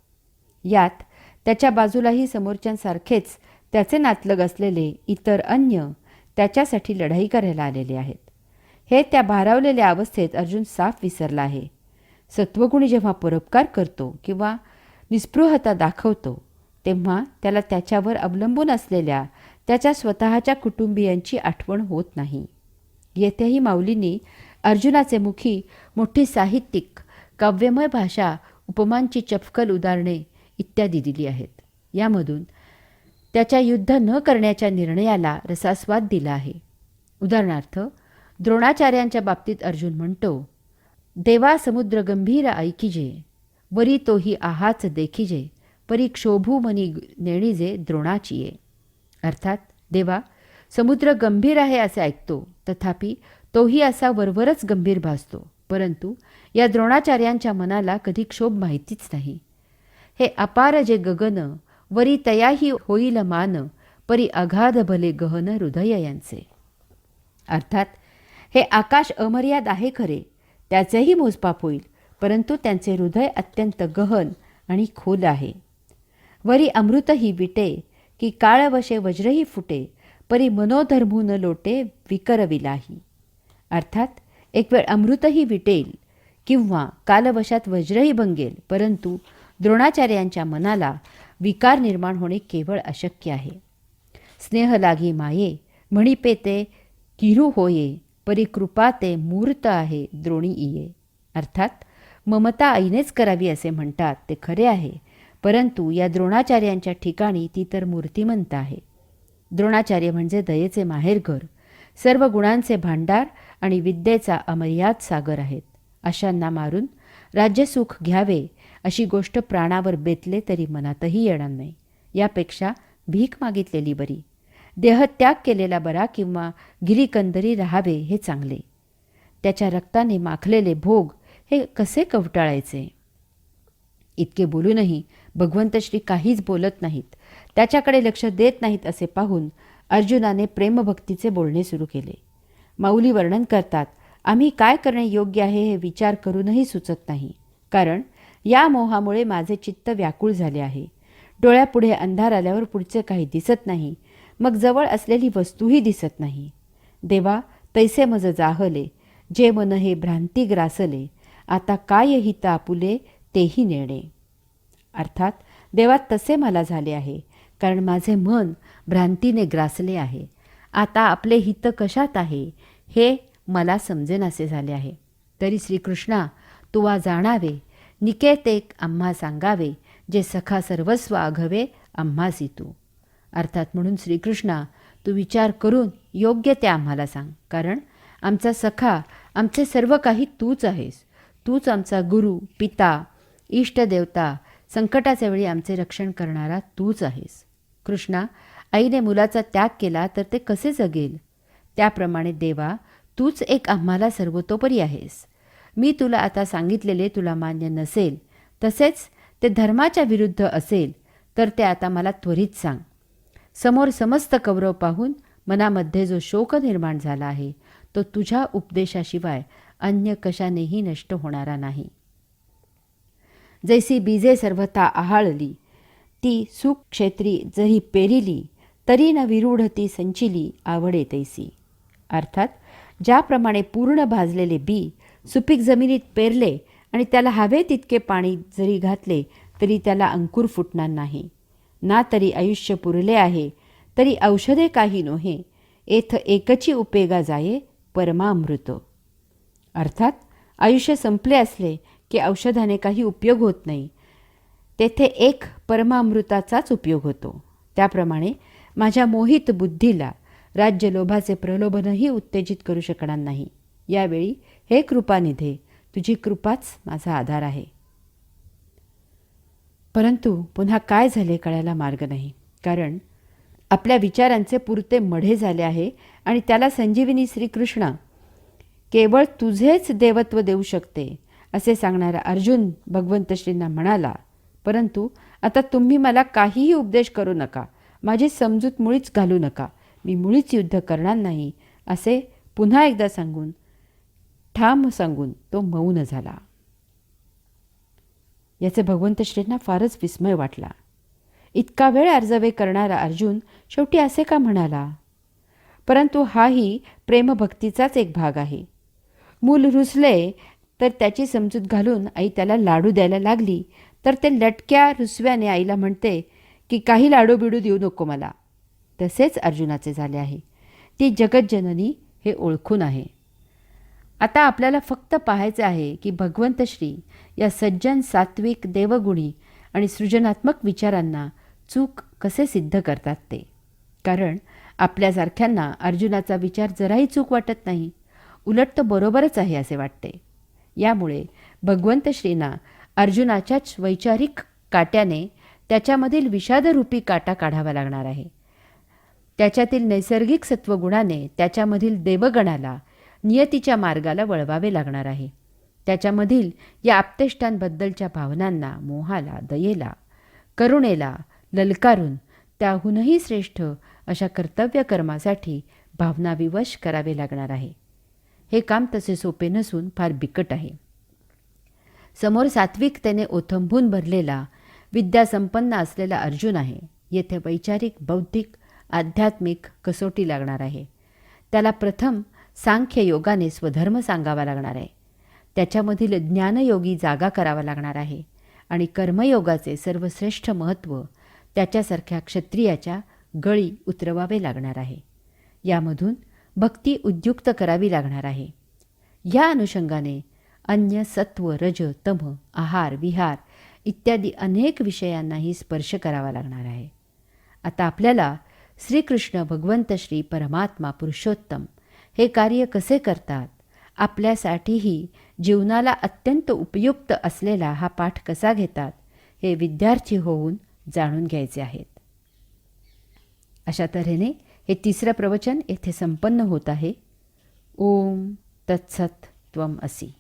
Speaker 1: यात त्याच्या बाजूलाही समोरच्यांसारखेच त्याचे नातलग असलेले इतर अन्य त्याच्यासाठी लढाई करायला आलेले आहेत. हे त्या भारावलेल्या अवस्थेत अर्जुन साफ विसरला आहे. सत्वगुणी जेव्हा परोपकार करतो किंवा निस्पृहता दाखवतो तेव्हा त्याला त्याच्यावर अवलंबून असलेल्या त्याच्या स्वतःच्या कुटुंबियांची आठवण होत नाही. येथेही माऊलींनी अर्जुनाचे मुखी मोठी साहित्यिक, काव्यमय भाषा, उपमांची चपखल उदाहरणे इत्यादी दिली आहेत. यामधून त्याच्या युद्ध न करण्याच्या निर्णयाला रसास्वाद दिला आहे. उदाहरणार्थ, द्रोणाचार्यांच्या बाबतीत अर्जुन म्हणतो, देवा समुद्र गंभीर ऐकिजे, वरी तोही आहाच देखिजे, परी क्षोभू मनी नेणीजे द्रोणाचिये. अर्थात देवा, समुद्र गंभीर आहे असे ऐकतो, तथापि तोही असा वरवरच गंभीर भासतो, परंतु या द्रोणाचार्यांच्या मनाला कधी क्षोभ माहितीच नाही. हे अपार जे गगन, वरी तयाही होईल मान, परी अगाध भले गहन हृदय यांचे. अर्थात हे आकाश अमर्याद आहे खरे, त्याचेही मोजमाप होईल, परंतु त्यांचे हृदय अत्यंत गहन आणि खोल आहे. वरी अमृतही विटे, की काळवशे वज्रही फुटे, परी मनोधर्मू न लोटे विकरविलाही. अर्थात एक वेळ अमृतही विटेल किंवा कालवशात वज्रही भंगेल, परंतु द्रोणाचार्यांच्या मनाला विकार निर्माण होणे केवळ अशक्य आहे. स्नेह लागी माये, म्हणिपे ते किरू होये, परी कृपा ते मूर्त आहे द्रोणी इये. अर्थात ममता आईनेच करावी असे म्हणतात ते खरे आहे, परंतु या द्रोणाचार्यांच्या ठिकाणी ती तर मूर्तिमंत आहे. द्रोणाचार्य म्हणजे दयेचे माहेरघर, सर्व गुणांचे भांडार आणि विद्येचा अमर्याद सागर आहेत. अशांना मारून राज्यसुख घ्यावे अशी गोष्ट प्राणावर बेतले तरी मनातही येणार नाही. यापेक्षा भीक मागितलेली बरी, देहत्याग केलेला बरा किंवा गिरीकंदरी राहावे हे चांगले. त्याच्या रक्ताने माखलेले भोग हे कसे कवटाळायचे. इतके बोलूनही भगवंत श्री काहीच बोलत नाहीत, त्याच्याकडे लक्ष देत नाहीत असे पाहून अर्जुनाने प्रेमभक्तीचे बोलणे सुरू केले. माऊली वर्णन करतात, आम्ही काय करणे योग्य आहे हे विचार करूनही सुचत नाही, कारण या मोहामुळे माझे चित्त व्याकुळ झाले आहे. डोळ्यापुढे अंधार आल्यावर पुढचे काही दिसत नाही, मग जवळ असलेली वस्तूही दिसत नाही. देवा, तैसे मज जाहले, जे मन हे भ्रांती ग्रासले, आता काय हित आपुले तेही नेणे. अर्थात देवा, तसे मला झाले आहे, कारण माझे मन भ्रांतीने ग्रासले आहे. आता आपले हित कशात आहे हे मला समजेनासे झाले आहे. तरी श्रीकृष्णा, तुवा जाणावे, निकेते आम्हा सांगावे, जे सखा सर्वस्व आघवे आम्हासी तू. अर्थात म्हणून श्रीकृष्णा, तू विचार करून योग्य ते आम्हाला सांग, कारण आमचा सखा, आमचे सर्व काही तूच आहेस. तूच आमचा गुरु, पिता, इष्टदेवता, संकटाच्या वेळी आमचे रक्षण करणारा तूच आहेस. कृष्णा, आईने मुलाचा त्याग केला तर ते कसे जगेल? त्याप्रमाणे देवा, तूच एक आम्हाला सर्वतोपरी आहेस. मी तुला आता सांगितलेले तुला मान्य नसेल, तसेच ते धर्माच्या विरुद्ध असेल तर ते आता मला त्वरित सांग. समोर समस्त कौरव पाहून मनामध्ये जो शोक निर्माण झाला आहे तो तुझ्या उपदेशाशिवाय अन्य कशानेही नष्ट होणारा नाही. जैसी बीजे सर्वथा आहाळली, ती सुक्षेत्री जरी पेरिली, तरी न विरूढ ती संचिली आवडे तैसी. अर्थात ज्याप्रमाणे पूर्ण भाजलेले बी सुपीक जमिनीत पेरले आणि त्याला हवे तितके पाणी जरी घातले तरी त्याला अंकुर फुटणार नाही. ना तरी आयुष्य पुरले आहे, तरी औषधे काही नोहे, एथ एकची उपेगा जाये परमामृत. अर्थात आयुष्य संपले असले की औषधाने काही उपयोग होत नाही, तेथे एक परमामृताचाच उपयोग होतो. त्याप्रमाणे माझ्या मोहित बुद्धीला राज्यलोभाचे प्रलोभनही उत्तेजित करू शकणार नाही. यावेळी हे कृपानिधे, तुझी कृपाच माझा आधार आहे. परंतु पुन्हा काय झाले कळायला मार्ग नाही, कारण आपल्या विचारांचे पुरते मढे झाले आहे आणि त्याला संजीवनी श्रीकृष्ण केवळ तुझेच देवत्व देऊ शकते असे सांगणारा अर्जुन भगवंत श्रींना म्हणाला, परंतु आता तुम्ही मला काहीही उपदेश करू नका, माझी समजूत मुळीच घालू नका, मी मुळीच युद्ध करणार नाही असे पुन्हा एकदा ठाम सांगून तो मौन झाला. याचे भगवंत श्रींना फारच विस्मय वाटला. इतका वेळ अर्जवे करणारा अर्जुन शेवटी असे का म्हणाला? परंतु हाही प्रेमभक्तीचाच एक भाग आहे. मूल रुसले तर त्याची समजूत घालून आई त्याला लाडू द्यायला लागली तर ते लटक्या रुसव्याने आईला म्हणते की काही लाडू बिडू देऊ नको मला. तसेच अर्जुनाचे झाले आहे. ती जगज्जननी हे ओळखून आहे. आता आपल्याला फक्त पाहायचे आहे की भगवंत श्री या सज्जन सात्विक देवगुणी आणि सृजनात्मक विचारांना चूक कसे सिद्ध करतात ते. कारण आपल्यासारख्यांना अर्जुनाचा विचार जराही चूक वाटत नाही, उलट तो बरोबरच आहे असे वाटते. यामुळे भगवंत श्रींना अर्जुनाच्याच वैचारिक काट्याने त्याच्यामधील विषादरूपी काटा काढावा लागणार आहे. त्याच्यातील नैसर्गिक सत्वगुणाने त्याच्यामधील देवगणाला नियतीच्या मार्गाला वळवावे लागणार आहे. त्याच्यामधील या आप्तेष्टांबद्दलच्या भावनांना, मोहाला, दयेला, करुणेला ललकारून त्याहूनही श्रेष्ठ अशा कर्तव्य कर्मासाठी भावनाविवश करावे लागणार आहे. हे काम तसे सोपे नसून फार बिकट आहे. समोर सात्विकतेने ओथंबून भरलेला विद्यासंपन्न असलेला अर्जुन आहे. येथे वैचारिक, बौद्धिक, आध्यात्मिक कसोटी लागणार आहे. त्याला प्रथम सांख्य योगाने स्वधर्म सांगावा लागणार आहे. त्याच्यामधील ज्ञानयोगी जागा करावा लागणार आहे आणि कर्मयोगाचे सर्वश्रेष्ठ महत्त्व त्याच्यासारख्या क्षत्रियाच्या गळी उतरवावे लागणार आहे. यामधून भक्ती उद्युक्त करावी लागणार आहे. या अनुषंगाने अन्य सत्व, रज, तम, आहार, विहार इत्यादी अनेक विषयांनाही स्पर्श करावा लागणार आहे. आता आपल्याला श्रीकृष्ण भगवंत श्री परमात्मा पुरुषोत्तम हे कार्य कसे करतात, आपल्यासाठीही जीवनाला अत्यंत उपयुक्त असलेला हा पाठ कसा घेतात, हे विद्यार्थी होऊन जाणून घ्यायचे आहेत. अशा तऱ्हेने हे तिसरं प्रवचन येथे संपन्न होत आहे. ओम तत्सत त्वम असि.